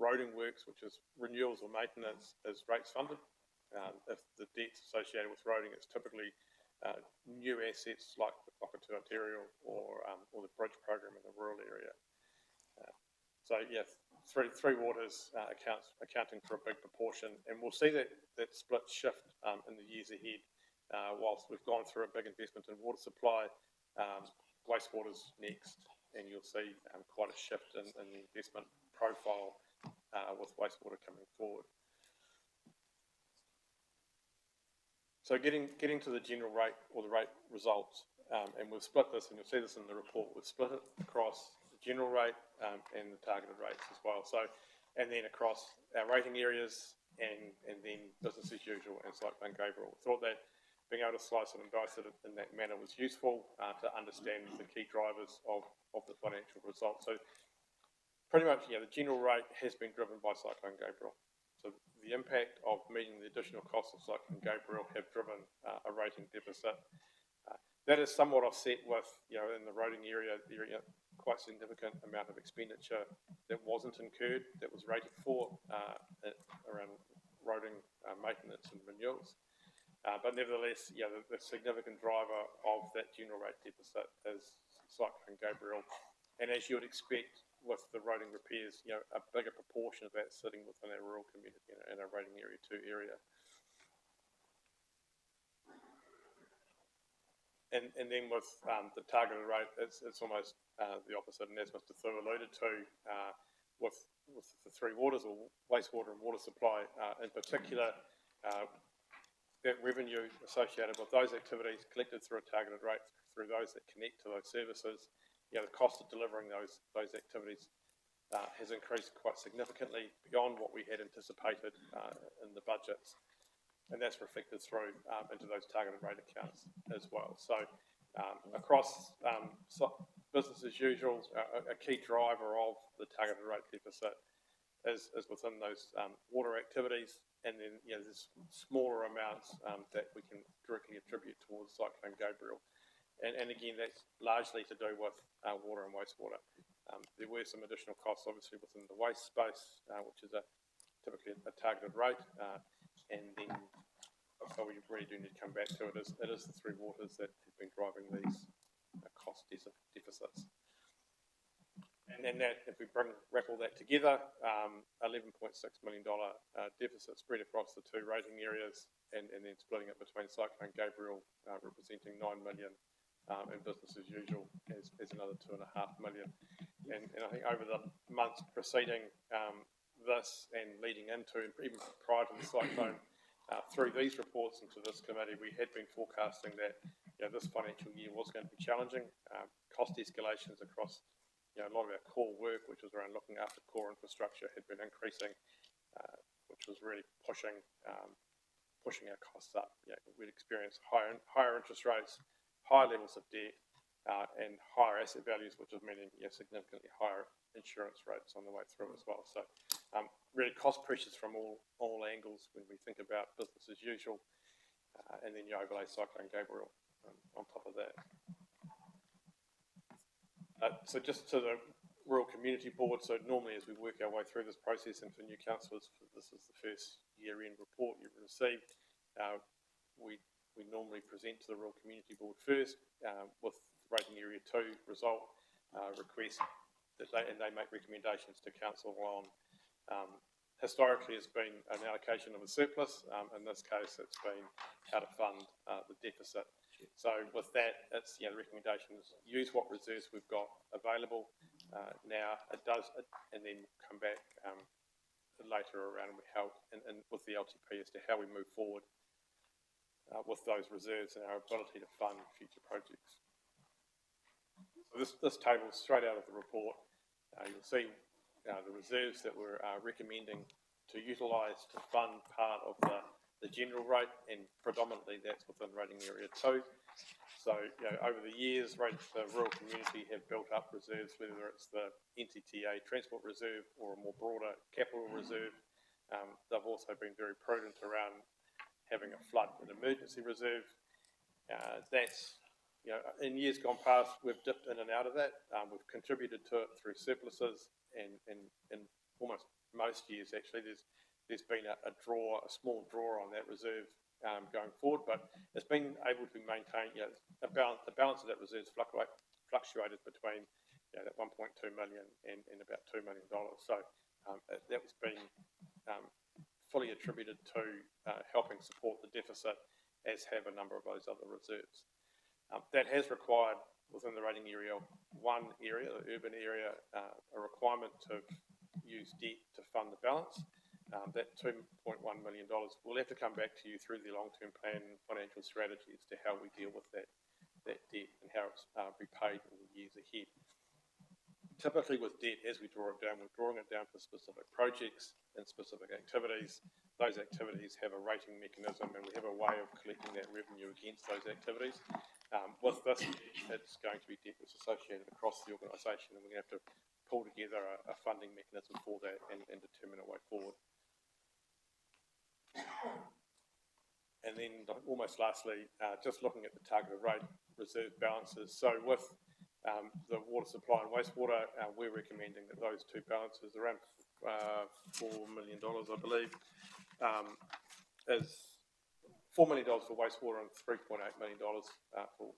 roading works, which is renewals or maintenance, is rates funded. If the debt's associated with roading, it's typically new assets like the Whakatū Arterial or the bridge program in the rural area. Three Waters accounting for a big proportion, and we'll see that split shift in the years ahead. Whilst we've gone through a big investment in water supply, wastewater's next, and you'll see quite a shift in the investment profile with wastewater coming forward. So getting to the general rate or the rate results, and we've split this, and you'll see this in the report, we've split it across the general rate and the targeted rates as well. So, and then across our rating areas and then business as usual and Cyclone Gabriel. We thought that being able to slice it and dice it in that manner was useful to understand the key drivers of the financial result. So pretty much, the general rate has been driven by Cyclone Gabriel. So the impact of meeting the additional costs of Cyclone Gabriel have driven a rating deficit. That is somewhat offset with, in the roading area, quite significant amount of expenditure that wasn't incurred, that was rated for around roading maintenance and renewals. But nevertheless, the significant driver of that general rate deficit is Cyclone Gabriel. And as you would expect with the roading repairs, a bigger proportion of that sitting within our rural community and our rating area 2 area. And then with the targeted rate, it's almost the opposite. And as Mr. Thu alluded to, with the three waters, or wastewater and water supply in particular, that revenue associated with those activities collected through a targeted rate, through those that connect to those services, the cost of delivering those activities has increased quite significantly beyond what we had anticipated in the budgets. And that's reflected through into those targeted rate accounts as well. So across business as usual, a key driver of the targeted rate deficit is within those water activities, and then there's smaller amounts that we can directly attribute towards Cyclone Gabriel. And again, that's largely to do with water and wastewater. There were some additional costs, obviously, within the waste space, which is typically a targeted rate. And then, so we really do need to come back to it. It is the three waters that have been driving these cost deficits. And then that, if we wrap all that together, $11.6 million deficit spread across the two rating areas, and then splitting it between Cyclone Gabriel representing $9 million and business as usual as another $2.5 million. And I think over the months preceding this and leading into, and even prior to the cyclone, through these reports into this committee, we had been forecasting that this financial year was going to be challenging. Cost escalations across a lot of our core work, which was around looking after core infrastructure, had been increasing, which was really pushing our costs up. We'd experienced higher interest rates, higher levels of debt, and higher asset values, which was meaning significantly higher insurance rates on the way through as well. So really cost pressures from all angles when we think about business as usual, and then you overlay Cyclone Gabriel on top of that. So just to the Rural Community Board, so normally as we work our way through this process, and for new councillors, this is the first year-end report you've received, we normally present to the Rural Community Board first with rating area 2 result request, and they make recommendations to council on. Historically, it's been an allocation of a surplus. In this case, it's been how to fund the deficit. So with that, it's the recommendation is use what reserves we've got available now. It does, and then come back later around and with the LTP as to how we move forward with those reserves and our ability to fund future projects. So this table is straight out of the report. You'll see the reserves that we're recommending to utilise to fund part of the general rate, and predominantly that's within rating area 2. So over the years, the rural community have built up reserves, whether it's the NCTA Transport Reserve or a more broader capital reserve. They've also been very prudent around having a flood and emergency reserve. That's in years gone past, we've dipped in and out of that. We've contributed to it through surpluses, and in almost most years, actually, there's been a small draw on that reserve going forward, but it's been able to be maintained. The balance of that reserve fluctuated between that 1.2 million and about $2 million. So that was being fully attributed to helping support the deficit, as have a number of those other reserves. That has required, within the rating area 1 area, the urban area, a requirement to use debt to fund the balance. That $2.1 million will have to come back to you through the long-term plan and financial strategy as to how we deal with that debt and how it's repaid in the years ahead. Typically with debt, as we draw it down, we're drawing it down for specific projects and specific activities. those activities have a rating mechanism and we have a way of collecting that revenue against those activities. With this, it's going to be debt that's associated across the organisation, and we're going to have to pull together a funding mechanism for that and determine a way forward. And then almost lastly, just looking at the targeted rate reserve balances. So with the water supply and wastewater, we're recommending that those two balances, around $4 million, I believe, is $4 million for wastewater and $3.8 million for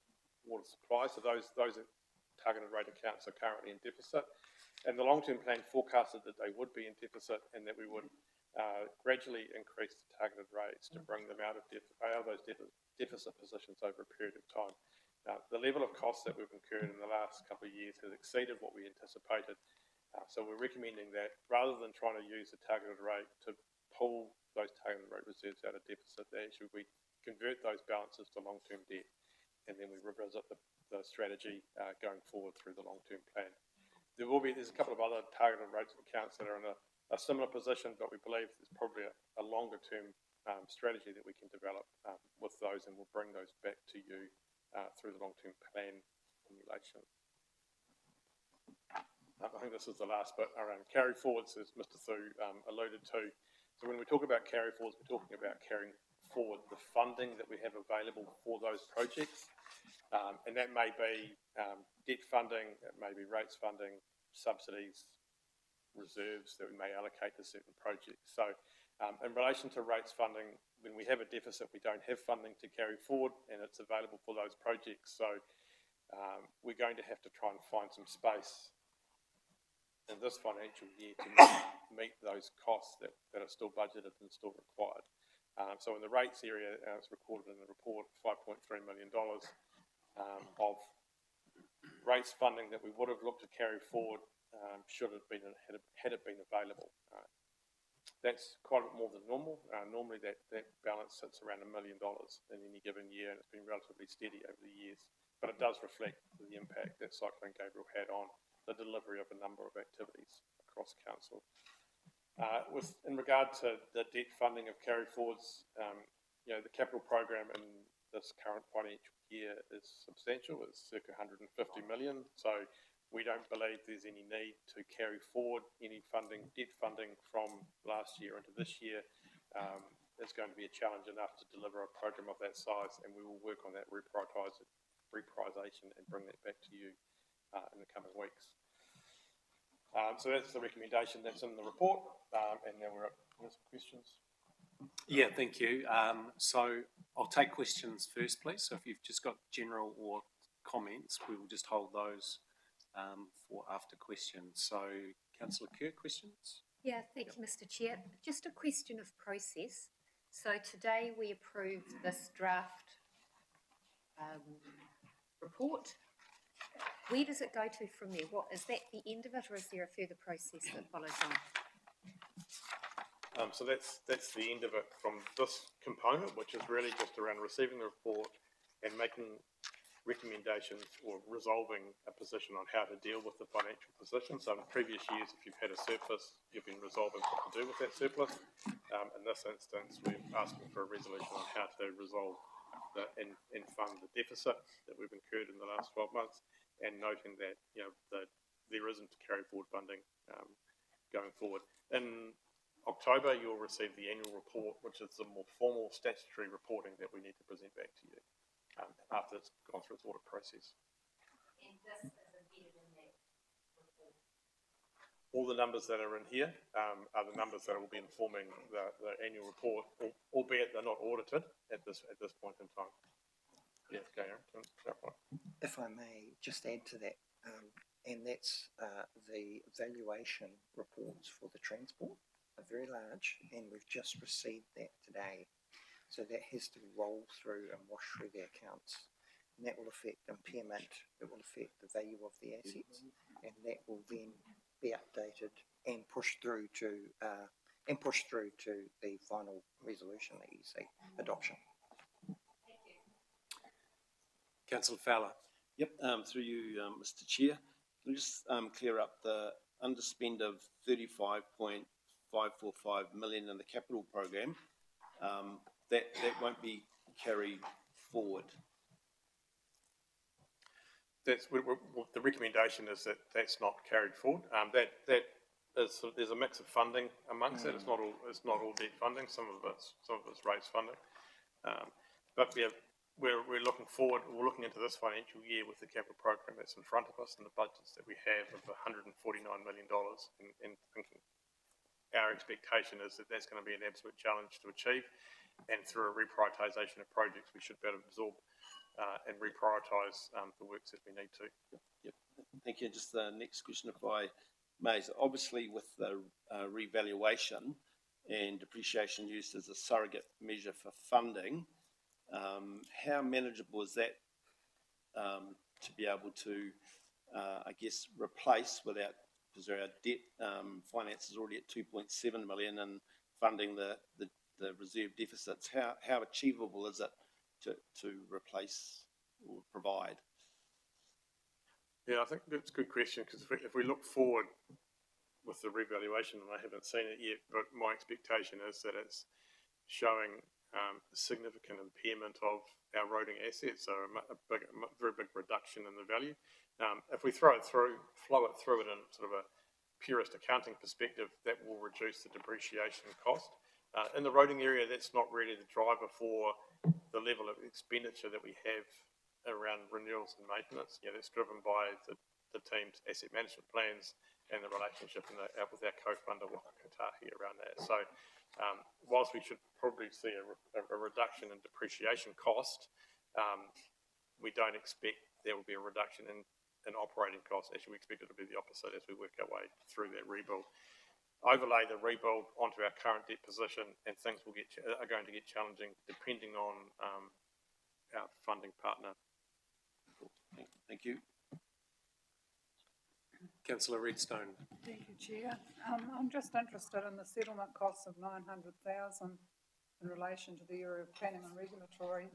water supply. So those targeted rate accounts are currently in deficit. And the long-term plan forecasted that they would be in deficit and that we would gradually increase the targeted rates to bring them out of those deficit positions over a period of time. The level of costs that we've incurred in the last couple of years has exceeded what we anticipated. So we're recommending that rather than trying to use the targeted rate to pull those targeted rate reserves out of deficit, that actually we convert those balances to long-term debt, and then we revisit the strategy going forward through the long-term plan. There's a couple of other targeted rates accounts that are in a similar position, but we believe there's probably a longer-term strategy that we can develop with those, and we'll bring those back to you through the long-term plan formulation. I think this is the last bit around carry forwards, as Mr. Thu alluded to. So when we talk about carry forwards, we're talking about carrying forward the funding that we have available for those projects. And that may be debt funding, it may be rates funding, subsidies, reserves that we may allocate to certain projects. So in relation to rates funding, when we have a deficit, we don't have funding to carry forward and it's available for those projects. So we're going to have to try and find some space in this financial year to meet those costs that are still budgeted and still required. So in the rates area, it's recorded in the report, $5.3 million of rates funding that we would have looked to carry forward should have been had it been available. That's quite a bit more than normal. Normally that balance sits around $1 million in any given year, and it's been relatively steady over the years. But it does reflect the impact that Cyclone Gabriel had on the delivery of a number of activities across council. In regard to the debt funding of carry forwards, the capital program in this current financial year is substantial. It's circa 150 million. So we don't believe there's any need to carry forward any funding, debt funding from last year into this year. It's going to be a challenge enough to deliver a program of that size, and we will work on that reprioritisation and bring that back to you in the coming weeks. So that's the recommendation that's in the report, and now we're up for some questions. Yeah, thank you. So I'll take questions first, please. So if you've just got general or comments, we will just hold those for after questions. So Councillor Kerr, questions? Yeah, thank you, Mr. Chair. Just a question of process. So today we approved this draft report. Where does it go to from there? What is that the end of it, or is there a further process that follows on? So that's the end of it from this component, which is really just around receiving the report and making recommendations or resolving a position on how to deal with the financial position. So in previous years, if you've had a surplus, you've been resolving what to do with that surplus. In this instance, we're asking for a resolution on how to resolve and fund the deficit that we've incurred in the last 12 months, and noting that that there isn't carry forward funding going forward. In October, you'll receive the annual report, which is the more formal statutory reporting that we need to present back to you after it's gone through its audit process. And this is embedded in that report? All the numbers that are in here are the numbers that will be informing the annual report, albeit they're not audited at this point in time. Yeah, Aaron, if I may just add to that, and that's the valuation reports for the transport are very large, and we've just received that today. So that has to roll through and wash through the accounts, and that will affect impairment, it will affect the value of the assets, and that will then be updated and pushed through to the final resolution that you see, adoption. Councillor Fowler. Yep, through you, Mr. Chair. Can you just clear up the underspend of $35.5 545 million in the capital program, that won't be carried forward. The recommendation is that that's not carried forward. There's a mix of funding amongst it. It's not all debt funding. Some of it's rates funding. But we're looking forward. We're looking into this financial year with the capital program that's in front of us and the budgets that we have of $149 million, and thinking our expectation is that that's going to be an absolute challenge to achieve, and through a reprioritisation of projects, we should be able to absorb and reprioritise the works that we need to. Yep. Thank you. Just the next question, if I may. So obviously, with the revaluation and depreciation used as a surrogate measure for funding, how manageable is that to be able to, I guess, replace without, because our debt finance is already at 2.7 million and funding the reserve deficits. How achievable is it to replace or provide? Yeah, I think that's a good question, because if we look forward with the revaluation, and I haven't seen it yet, but my expectation is that it's showing a significant impairment of our roading assets, so a very big reduction in the value. If we flow it through it in sort of a purist accounting perspective, that will reduce the depreciation cost. In the roading area, that's not really the driver for the level of expenditure that we have around renewals and maintenance. Yeah, that's driven by the team's asset management plans and the relationship with our co-funder, Waka Kotahi, around that. So whilst we should probably see a reduction in depreciation cost, we don't expect there will be a reduction in operating costs. Actually, we expect it to be the opposite as we work our way through that rebuild. Overlay the rebuild onto our current debt position, and things are going to get challenging depending on our funding partner. Thank you. Councillor Redstone. Thank you, Chair. I'm just interested in the settlement costs of 900,000 in relation to the area of planning and regulatory.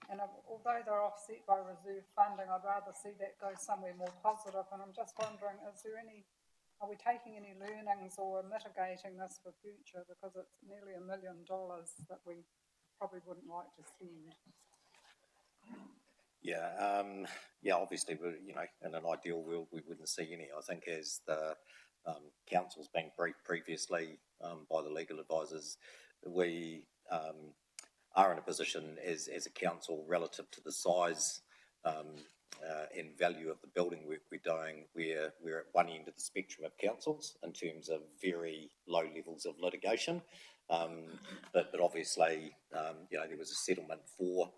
And although they're offset by reserve funding, I'd rather see that go somewhere more positive. And I'm just wondering, are we taking any learnings or mitigating this for future? Because it's nearly $1 million that we probably wouldn't like to spend. Yeah, obviously, in an ideal world, we wouldn't see any. I think as the council's been briefed previously by the legal advisors, we are in a position as a council relative to the size and value of the building work we're doing, we're at one end of the spectrum of councils in terms of very low levels of litigation. But obviously, there was a settlement for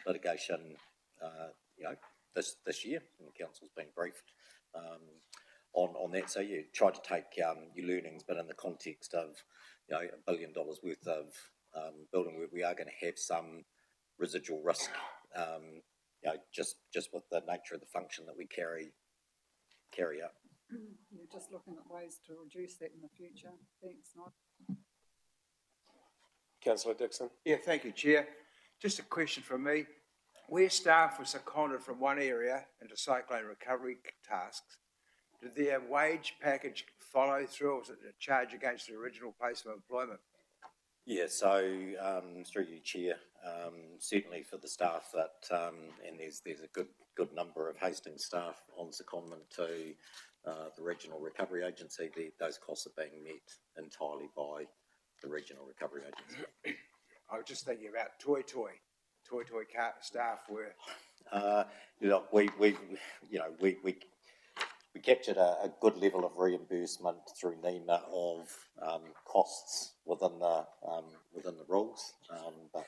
litigation, this year, and the council's been briefed on that. So try to take your learnings, but in the context of $1 billion worth of building work, we are going to have some residual risk. Just with the nature of the function that we carry out. You're just looking at ways to reduce that in the future. Thanks, Nod. Councillor Dixon. Yeah, thank you, Chair. Just a question from me. Where staff were seconded from one area into cyclone recovery tasks, did their wage package follow through, or was it a charge against the original place of employment? Yeah, so through you, Chair, certainly for the staff that, and there's a good number of Hastings staff on secondment to the Regional Recovery Agency, those costs are being met entirely by the Regional Recovery Agency. I was just thinking about Toi Toi staff were. Look, we captured a good level of reimbursement through NEMA of costs within the rules, but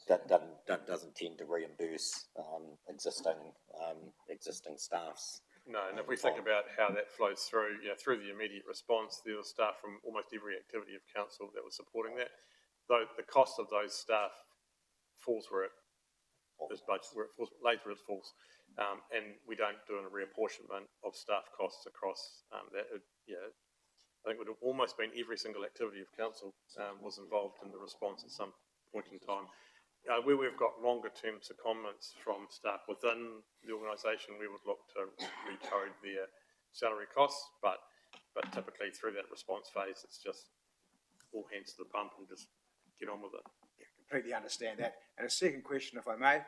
that doesn't tend to reimburse existing staffs. No, and if we think about how that flows through, through the immediate response, there was staff from almost every activity of council that was supporting that. Though the cost of those staff falls where this budget, later it falls. And we don't do a reapportionment of staff costs across that. I think it would have almost been every single activity of council was involved in the response at some point in time. Where we've got longer term secondments from staff within the organisation, we would look to recode their salary costs, but but typically through that response phase, it's just all hands to the pump and just get on with it. Completely understand that. And a second question, if I may,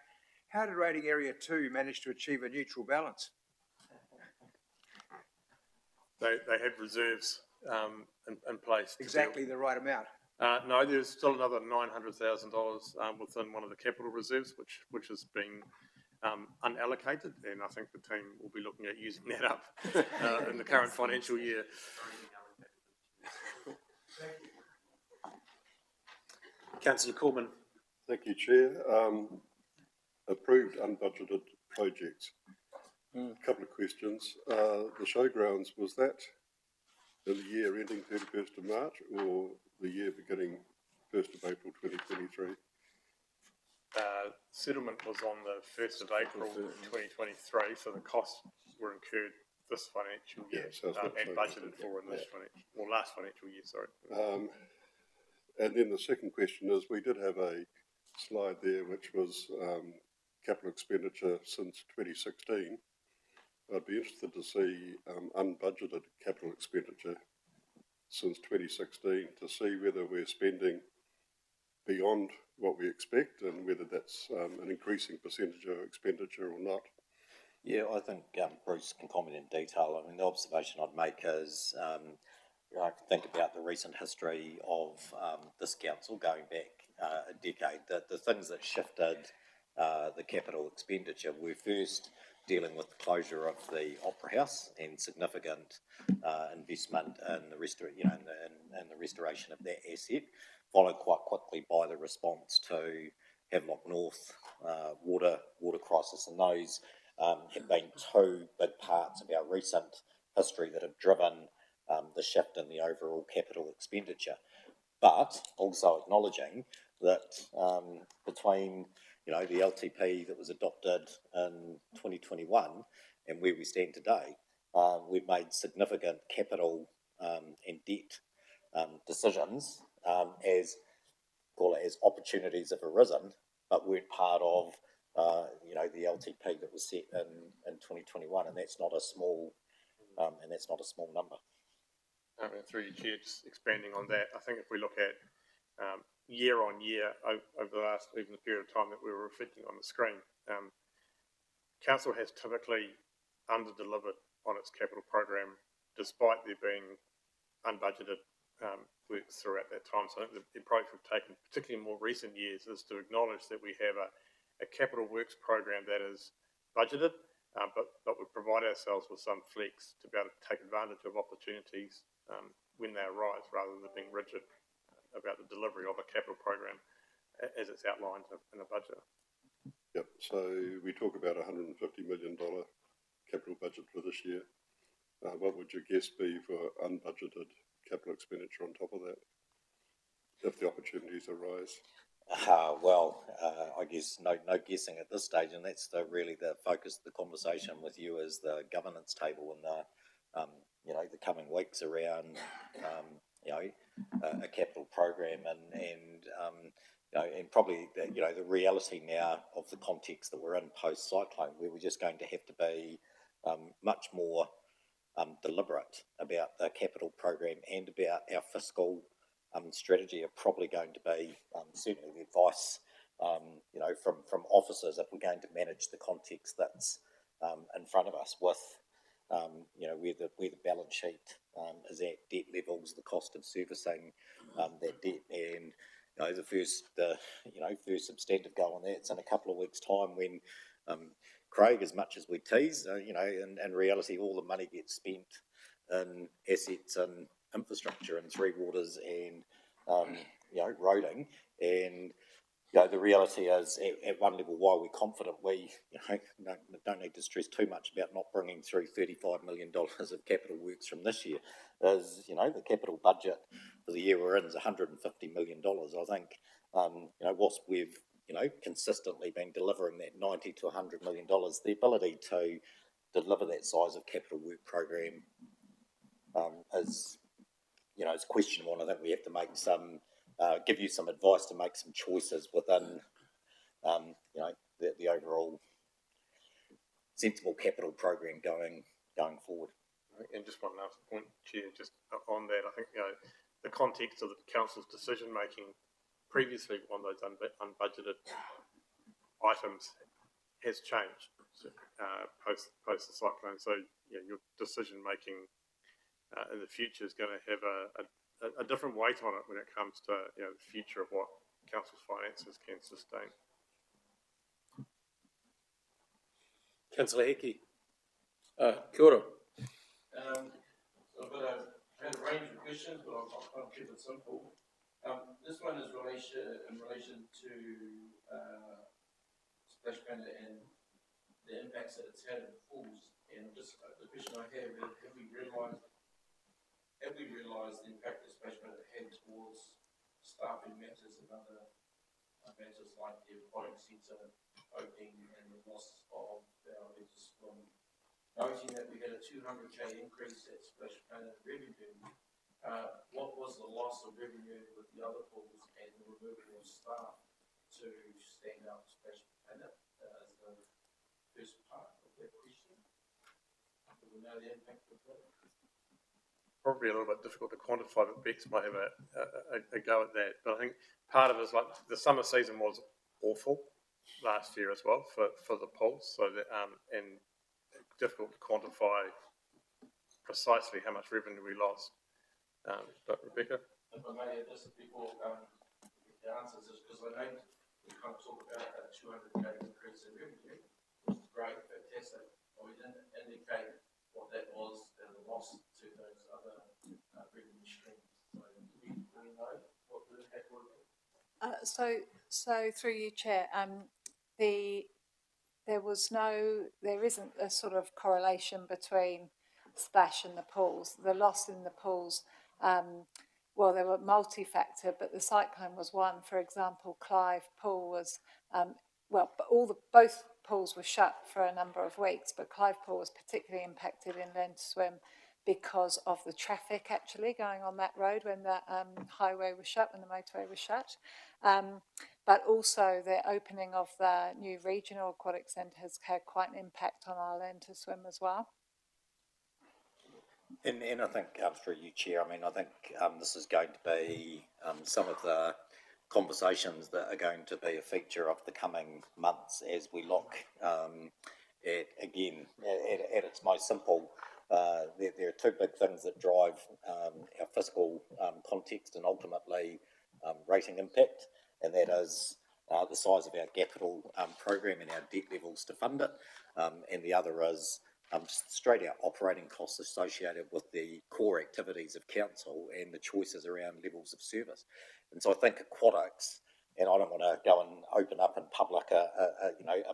how did Rating Area 2 manage to achieve a neutral balance? They have reserves in place. Exactly the right amount. No, there's still another $900,000 within one of the capital reserves, which has been unallocated, and I think the team will be looking at using that up in the current financial year. Councillor Cormann. Thank you, Chair. Approved unbudgeted projects. Couple of questions. The showgrounds, was that in the year ending 31st of March or the year beginning 1st of April 2023? Settlement was on the 1st of April 2023, so the costs were incurred this financial year and budgeted for in this last financial year, sorry. And then the second question is, we did have a slide there which was capital expenditure since 2016. I'd be interested to see unbudgeted capital expenditure since 2016 to see whether we're spending beyond what we expect and whether that's an increasing percentage of expenditure or not. Yeah, I think Bruce can comment in detail. I mean, the observation I'd make is I think about the recent history of this council going back a decade. The things that shifted the capital expenditure were first dealing with the closure of the Opera House and significant investment in the and the restoration of that asset, followed quite quickly by the response to Havelock North water crisis, and those have been two big parts of our recent history that have driven the shift in the overall capital expenditure. But also acknowledging that between the LTP that was adopted in 2021 and where we stand today, we've made significant capital and debt decisions as opportunities have arisen, but weren't part of the LTP that was set in 2021, and that's not a small number. Through your chair, just expanding on that, I think if we look at year on year over the last, even the period of time that we were reflecting on the screen, council has typically under-delivered on its capital program despite there being unbudgeted works throughout that time. So I think the approach we've taken, particularly in more recent years, is to acknowledge that we have a capital works program that is budgeted, but we provide ourselves with some flex to be able to take advantage of opportunities when they arise, rather than being rigid about the delivery of a capital program as it's outlined in a budget. Yep, so we talk about $150 million capital budget for this year. What would your guess be for unbudgeted capital expenditure on top of that, if the opportunities arise? I guess no guessing at this stage, and that's really the focus of the conversation with you as the governance table in the coming weeks around a capital program and probably the reality now of the context that we're in post cyclone, where we're just going to have to be much more deliberate about the capital program and about our fiscal strategy. Are probably going to be certainly the advice from officers if we're going to manage the context that's in front of us with where the balance sheet is at, debt levels, the cost of servicing that debt, and the first substantive goal on that's in a couple of weeks' time when Craig, as much as we tease, in reality all the money gets spent in assets and infrastructure and Three Waters and roading, and the reality is at one level why we're confident we don't need to stress too much about not bringing through $35 million of capital works from this year is the capital budget for the year we're in is $150 million. I think whilst we've consistently been delivering that $90 to $100 million, the ability to deliver that size of capital work program is questionable, and I think we have to make give you some advice to make some choices within the overall sensible capital program going forward. And just one last point, Chair, just on that, I think, the context of the council's decision-making previously on those unbudgeted items has changed, post the cyclone. So, your decision-making, in the future is going to have a different weight on it when it comes to, the future of what council's finances can sustain. Councillor Hickey. Kia ora. So I've had a range of questions, but I'll try and keep it simple. This one is in relation to Splash Planet and the impacts that it's had on the pools. And just the question I have is, have we realised the impact that Splash Planet had towards staffing matters and other matters like the aquatic centre opening and the loss of our leases from noting that we had a 200k increase at Splash Planet revenue. What was the loss of revenue with the other pools and the removal of staff to stand up Splash Planet as the first part of that question? Do we know the impact of that? Probably a little bit difficult to quantify, but Bex might have a go at that. But I think part of it is like the summer season was awful last year as well for the pools, so that and difficult to quantify precisely how much revenue we lost. But Rebecca? If I may add this before the answers, is because I know we kind of talk about a 200k increase in revenue, which is great, fantastic, but we didn't indicate what that was as a loss to those other revenue streams. So do we know what the impact would be? So through you, Chair, there isn't a sort of correlation between Splash and the pools. The loss in the pools, well, they were multi-factor, but the cyclone was one. For example, Clive Pool was, both pools were shut for a number of weeks, but Clive Pool was particularly impacted in Learn to Swim because of the traffic actually going on that road when the highway was shut, when the motorway was shut. But also the opening of the new regional aquatic centre has had quite an impact on our Learn to Swim as well. And I think, through you, Chair, I think this is going to be some of the conversations that are going to be a feature of the coming months as we look at its most simple. There are two big things that drive our fiscal context and ultimately rating impact, and that is the size of our capital program and our debt levels to fund it, and the other is just straight out operating costs associated with the core activities of council and the choices around levels of service. And so I think aquatics, and I don't want to go and open up in public a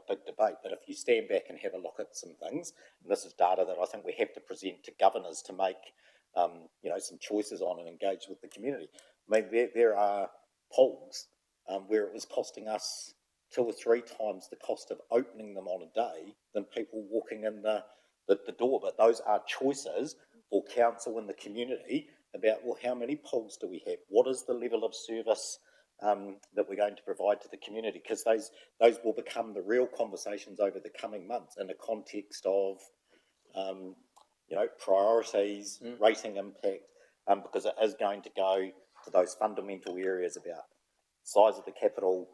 big debate, but if you stand back and have a look at some things, and this is data that I think we have to present to governors to make some choices on and engage with the community. There are pools where it was costing us 2 or 3 times the cost of opening them on a day than people walking in the door. But those are choices for council and the community about, well, how many pools do we have? What is the level of service that we're going to provide to the community? Because those will become the real conversations over the coming months in the context of, priorities, rating impact, because it is going to go to those fundamental areas about size of the capital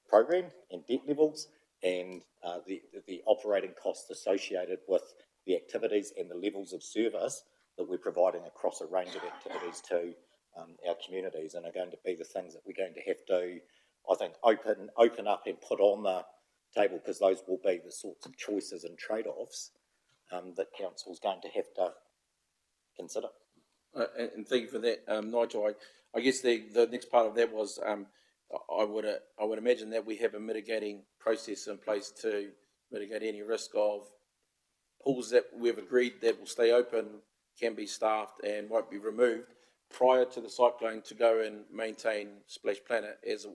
program and debt levels and the operating costs associated with the activities and the levels of service that we're providing across a range of activities to our communities, and are going to be the things that we're going to have to, I think, open up and put on the table, because those will be the sorts of choices and trade-offs that council's going to have to consider. And thank you for that, Nigel. I guess the next part of that was I would imagine that we have a mitigating process in place to mitigate any risk of pools that we've agreed that will stay open, can be staffed and won't be removed prior to the cyclone, to go and maintain Splash Planet as it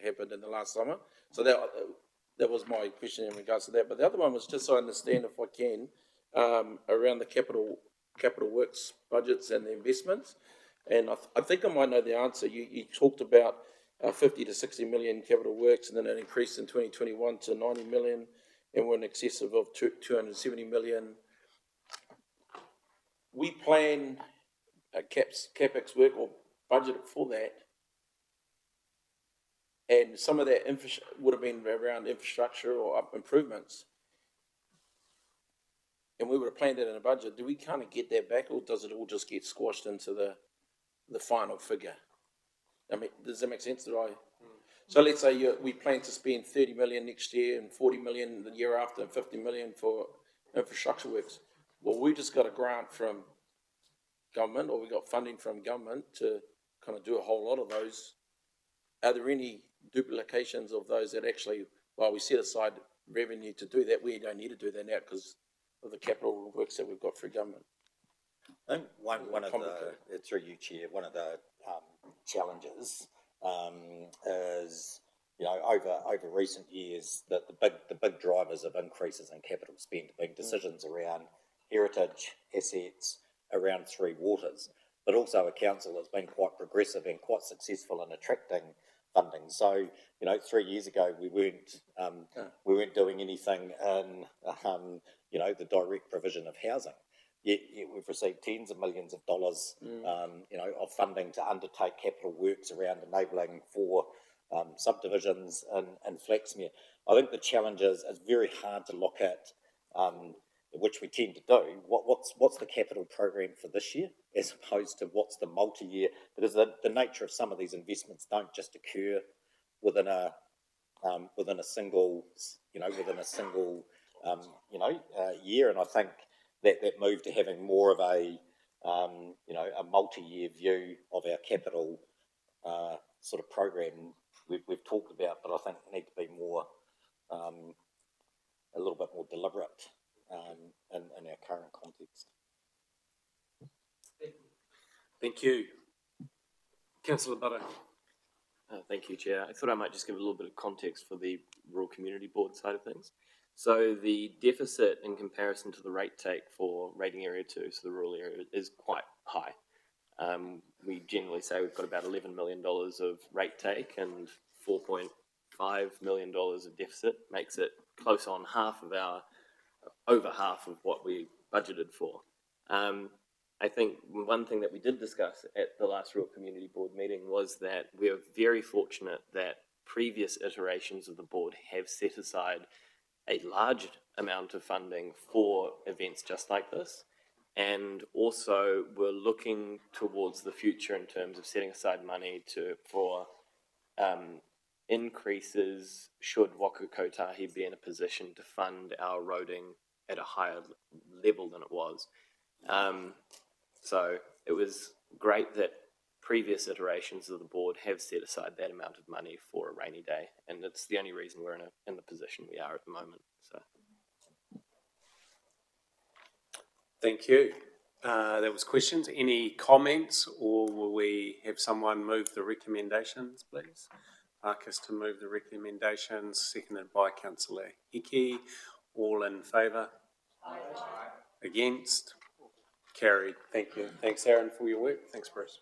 happened in the last summer. So that was my question in regards to that. But the other one was just so I understand, if I can, around the capital works budgets and the investments. And I think I might know the answer. You talked about 50 to 60 million capital works, and then an increase in 2021 to 90 million, and we're in excess of 270 million we plan CapEx work or budget for that. And some of that would have been around infrastructure or improvements. And we would have planned that in a budget. Do we kind of get that back, or does it all just get squashed into the final figure? I mean, does that make sense? So let's say we plan to spend 30 million next year and 40 million the year after and 50 million for infrastructure works. Well, we just got a grant from government, or we got funding from government to kind of do a whole lot of those. Are there any duplications of those that actually, while we set aside revenue to do that, we don't need to do that now because of the capital works that we've got through government? I think one of the, through you, Chair, one of the challenges is, you know, over recent years, that the big drivers of increases in capital spend have been decisions around heritage assets, around Three Waters, but also a council that's been quite progressive and quite successful in attracting funding. So, you know, 3 years ago we weren't doing anything in you know, the direct provision of housing. Yet we've received tens of millions of dollars, you know, of funding to undertake capital works around enabling for subdivisions in Flaxmere. I think the challenge is it's very hard to look at, which we tend to do. What's the capital program for this year, as opposed to what's the multi-year? Because the nature of some of these investments don't just occur within a single year. And I think that move to having more of a a multi-year view of our capital sort of program we've talked about, but I think need to be more a little bit more deliberate in our current context. Thank you. Councillor Butter. Thank you, Chair. I thought I might just give a little bit of context for the Rural Community Board side of things. So the deficit in comparison to the rate take for rating area 2, so the rural area, is quite high. We generally say we've got about $11 million of rate take and $4.5 million of deficit, makes it close on over half of what we budgeted for. I think one thing that we did discuss at the last Rural Community Board meeting was that we're very fortunate that previous iterations of the board have set aside a large amount of funding for events just like this, and also we're looking towards the future in terms of setting aside money for increases should Waka Kotahi be in a position to fund our roading at a higher level than it was. So it was great that previous iterations of the board have set aside that amount of money for a rainy day, and it's the only reason we're in the position we are at the moment. So, thank you. That was questions. Any comments, or will we have someone move the recommendations, please? Marcus to move the recommendations, seconded by Councillor Hickey. All in favour? Aye. Against? Carried. Thank you. Thanks, Aaron, for your work. Thanks, Bruce.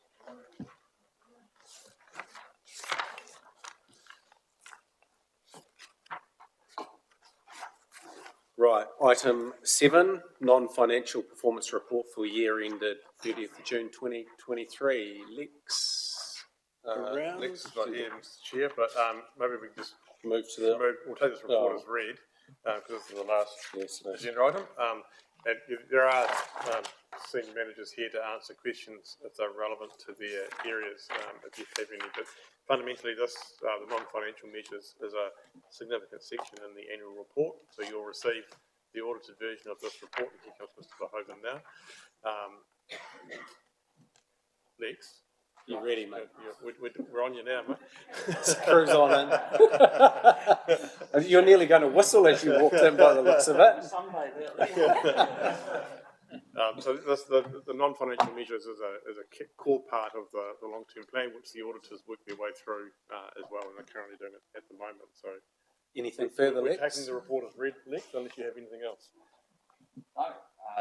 Right, item 7, non-financial performance report for year ended 30th of June 2023. Lex, around? Lex is not here, Mr. Chair, but maybe we can just move to the... We'll take this report as read, because this is the last agenda item. And there are senior managers here to answer questions if they're relevant to their areas, if you have any. But fundamentally, this, the non-financial measures, is a significant section in the annual report. So you'll receive the audited version of this report. And here comes Mr. Verhoeven now. Lex? You ready, mate? We're on you now, mate. Screws on in. You're nearly going to whistle as you walked in by the looks of it. So the non-financial measures is a core part of the long-term plan, which the auditors work their way through as well, and they're currently doing it at the moment. So, anything further, we're Lex? taking the report as read, Lex, unless you have anything else. No,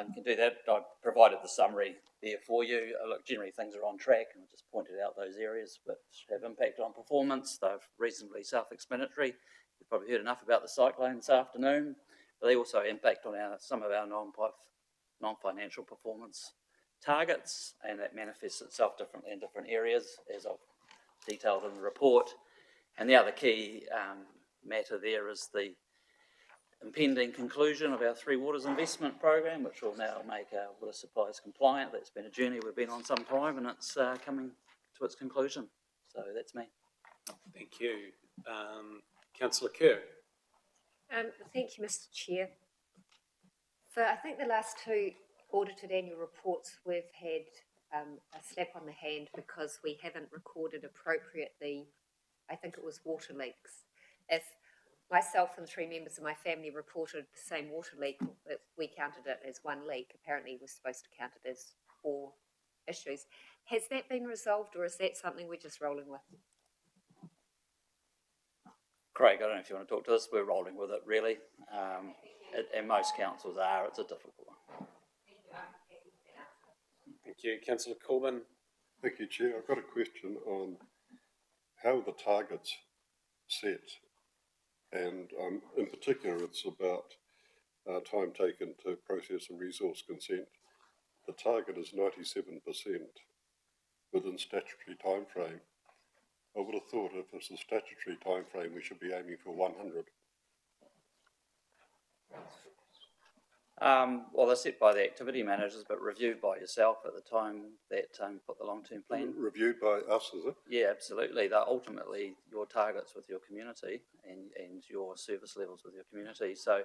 you can do that. I provided the summary there for you. Look, generally things are on track, and I just pointed out those areas which have impact on performance. They're reasonably self-explanatory. You've probably heard enough about the cyclone this afternoon, but they also impact on some of our non-financial performance targets, and that manifests itself differently in different areas, as I've detailed in the report. And the other key matter there is the impending conclusion of our Three Waters investment program, which will now make our water supplies compliant. That's been a journey we've been on some time, and it's coming to its conclusion. So that's me. Thank you. Councillor Kerr. Thank you, Mr. Chair. For I think the last two audited annual reports, we've had a slap on the hand because we haven't recorded appropriately, I think it was water leaks. If myself and 3 members of my family reported the same water leak, we counted it as one leak. Apparently we're supposed to count it as 4 issues. Has that been resolved, or is that something we're just rolling with? Craig, I don't know if you want to talk to this. We're rolling with it, really. And most councils are. It's a difficult one. Thank you. Councillor Corbyn. Thank you, Chair. I've got a question on how are the targets set, and in particular it's about time taken to process a resource consent. The target is 97% within statutory time frame. I would have thought if it's a statutory time frame, we should be aiming for 100. Well, they're set by the activity managers, but reviewed by yourself at the time that you put the long-term plan. Reviewed by us, is it? Yeah, absolutely. They're ultimately your targets with your community and your service levels with your community. So,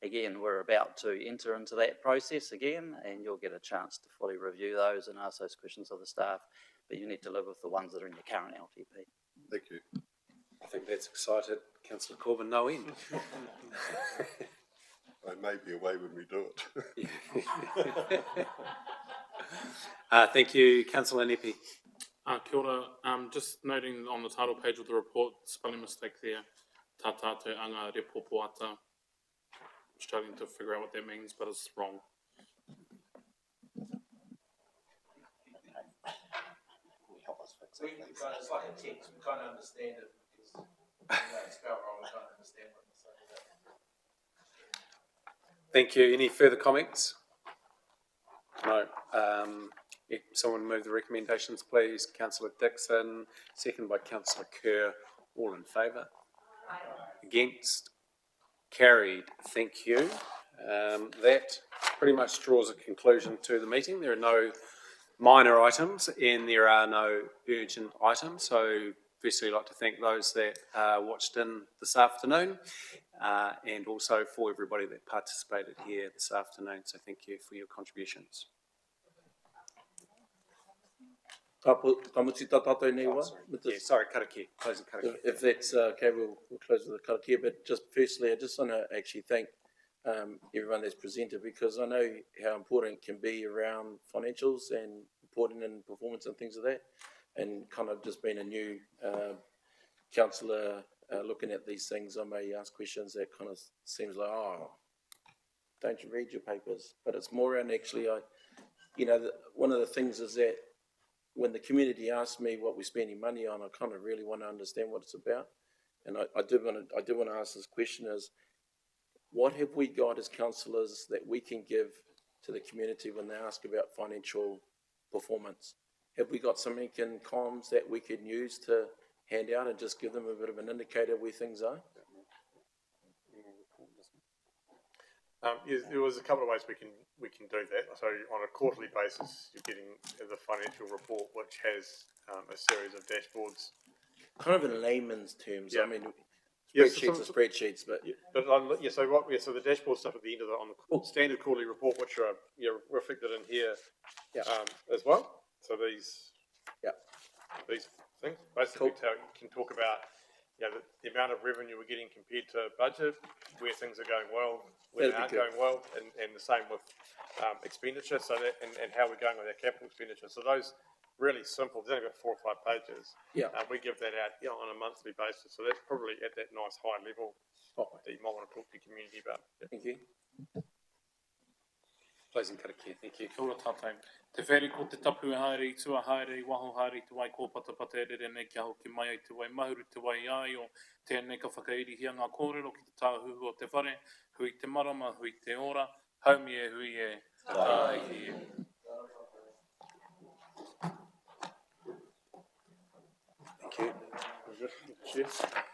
again, we're about to enter into that process again, and you'll get a chance to fully review those and ask those questions of the staff. But you need to live with the ones that are in your current LTP. Thank you. I think that's excited Councillor Corbyn no end. I may be away when we do it. Thank you, Councillor Nepi. Kia ora. Just noting on the title page of the report, spelling mistake there. Tā tātou anga repopo ata. Struggling to figure out what that means, but it's wrong. It's like a text, we can't understand it because it's spelled wrong, we can't understand what it's saying. Thank you. Any further comments? No. If someone move the recommendations, please. Councillor Dixon, second by Councillor Kerr. All in favour? Against? Carried. Thank you. That pretty much draws a conclusion to the meeting. There are no minor items and there are no urgent items. So firstly, I'd like to thank those that watched in this afternoon and also for everybody that participated here this afternoon. So thank you for your contributions. Sorry, karakia. Closing karakia. If that's okay, we'll close with the karakia. But just firstly, I just want to actually thank everyone that's presented, because I know how important it can be around financials and reporting and performance and things like that. And kind of just being a new councillor looking at these things, I may ask questions that kind of seems like, oh, don't you read your papers? But it's more around actually, one of the things is that when the community asks me what we're spending money on, I kind of really want to understand what it's about. And I do want to ask this question is, what have we got as councillors that we can give to the community when they ask about financial performance? Have we got something in comms that we can use to hand out and just give them a bit of an indicator where things are? There was a couple of ways we can do that. So on a quarterly basis, you're getting the financial report, which has a series of dashboards. Kind of in layman's terms. Yeah. I mean, Yes, spreadsheets are spreadsheets, but so the dashboard stuff at the end of on the standard quarterly report, which are reflected in here as well. So these things basically can talk about the amount of revenue we're getting compared to budget, where things are going well, where they aren't going well, and the same with expenditure. So that and how we're going with our capital expenditure. So those really simple. There's only about 4 or 5 pages. Yeah. We give that out on a monthly basis. So that's probably at that nice high level that you might want to talk to your community about. Thank you. Closing karakia. Thank you. Kia ora tātou. Te wheri ko te tapu e haere i tua haere i waho haere i te wai kōpatapata e rere nei kia hoki mai ai te wai mahuru te wai ai o tēnei ka whakairihia ngā kōrero ki te tāhuhu o te whare, hui te marama, hui te ora, haumi e hui e, tā e hi e. Pleasure, Chair.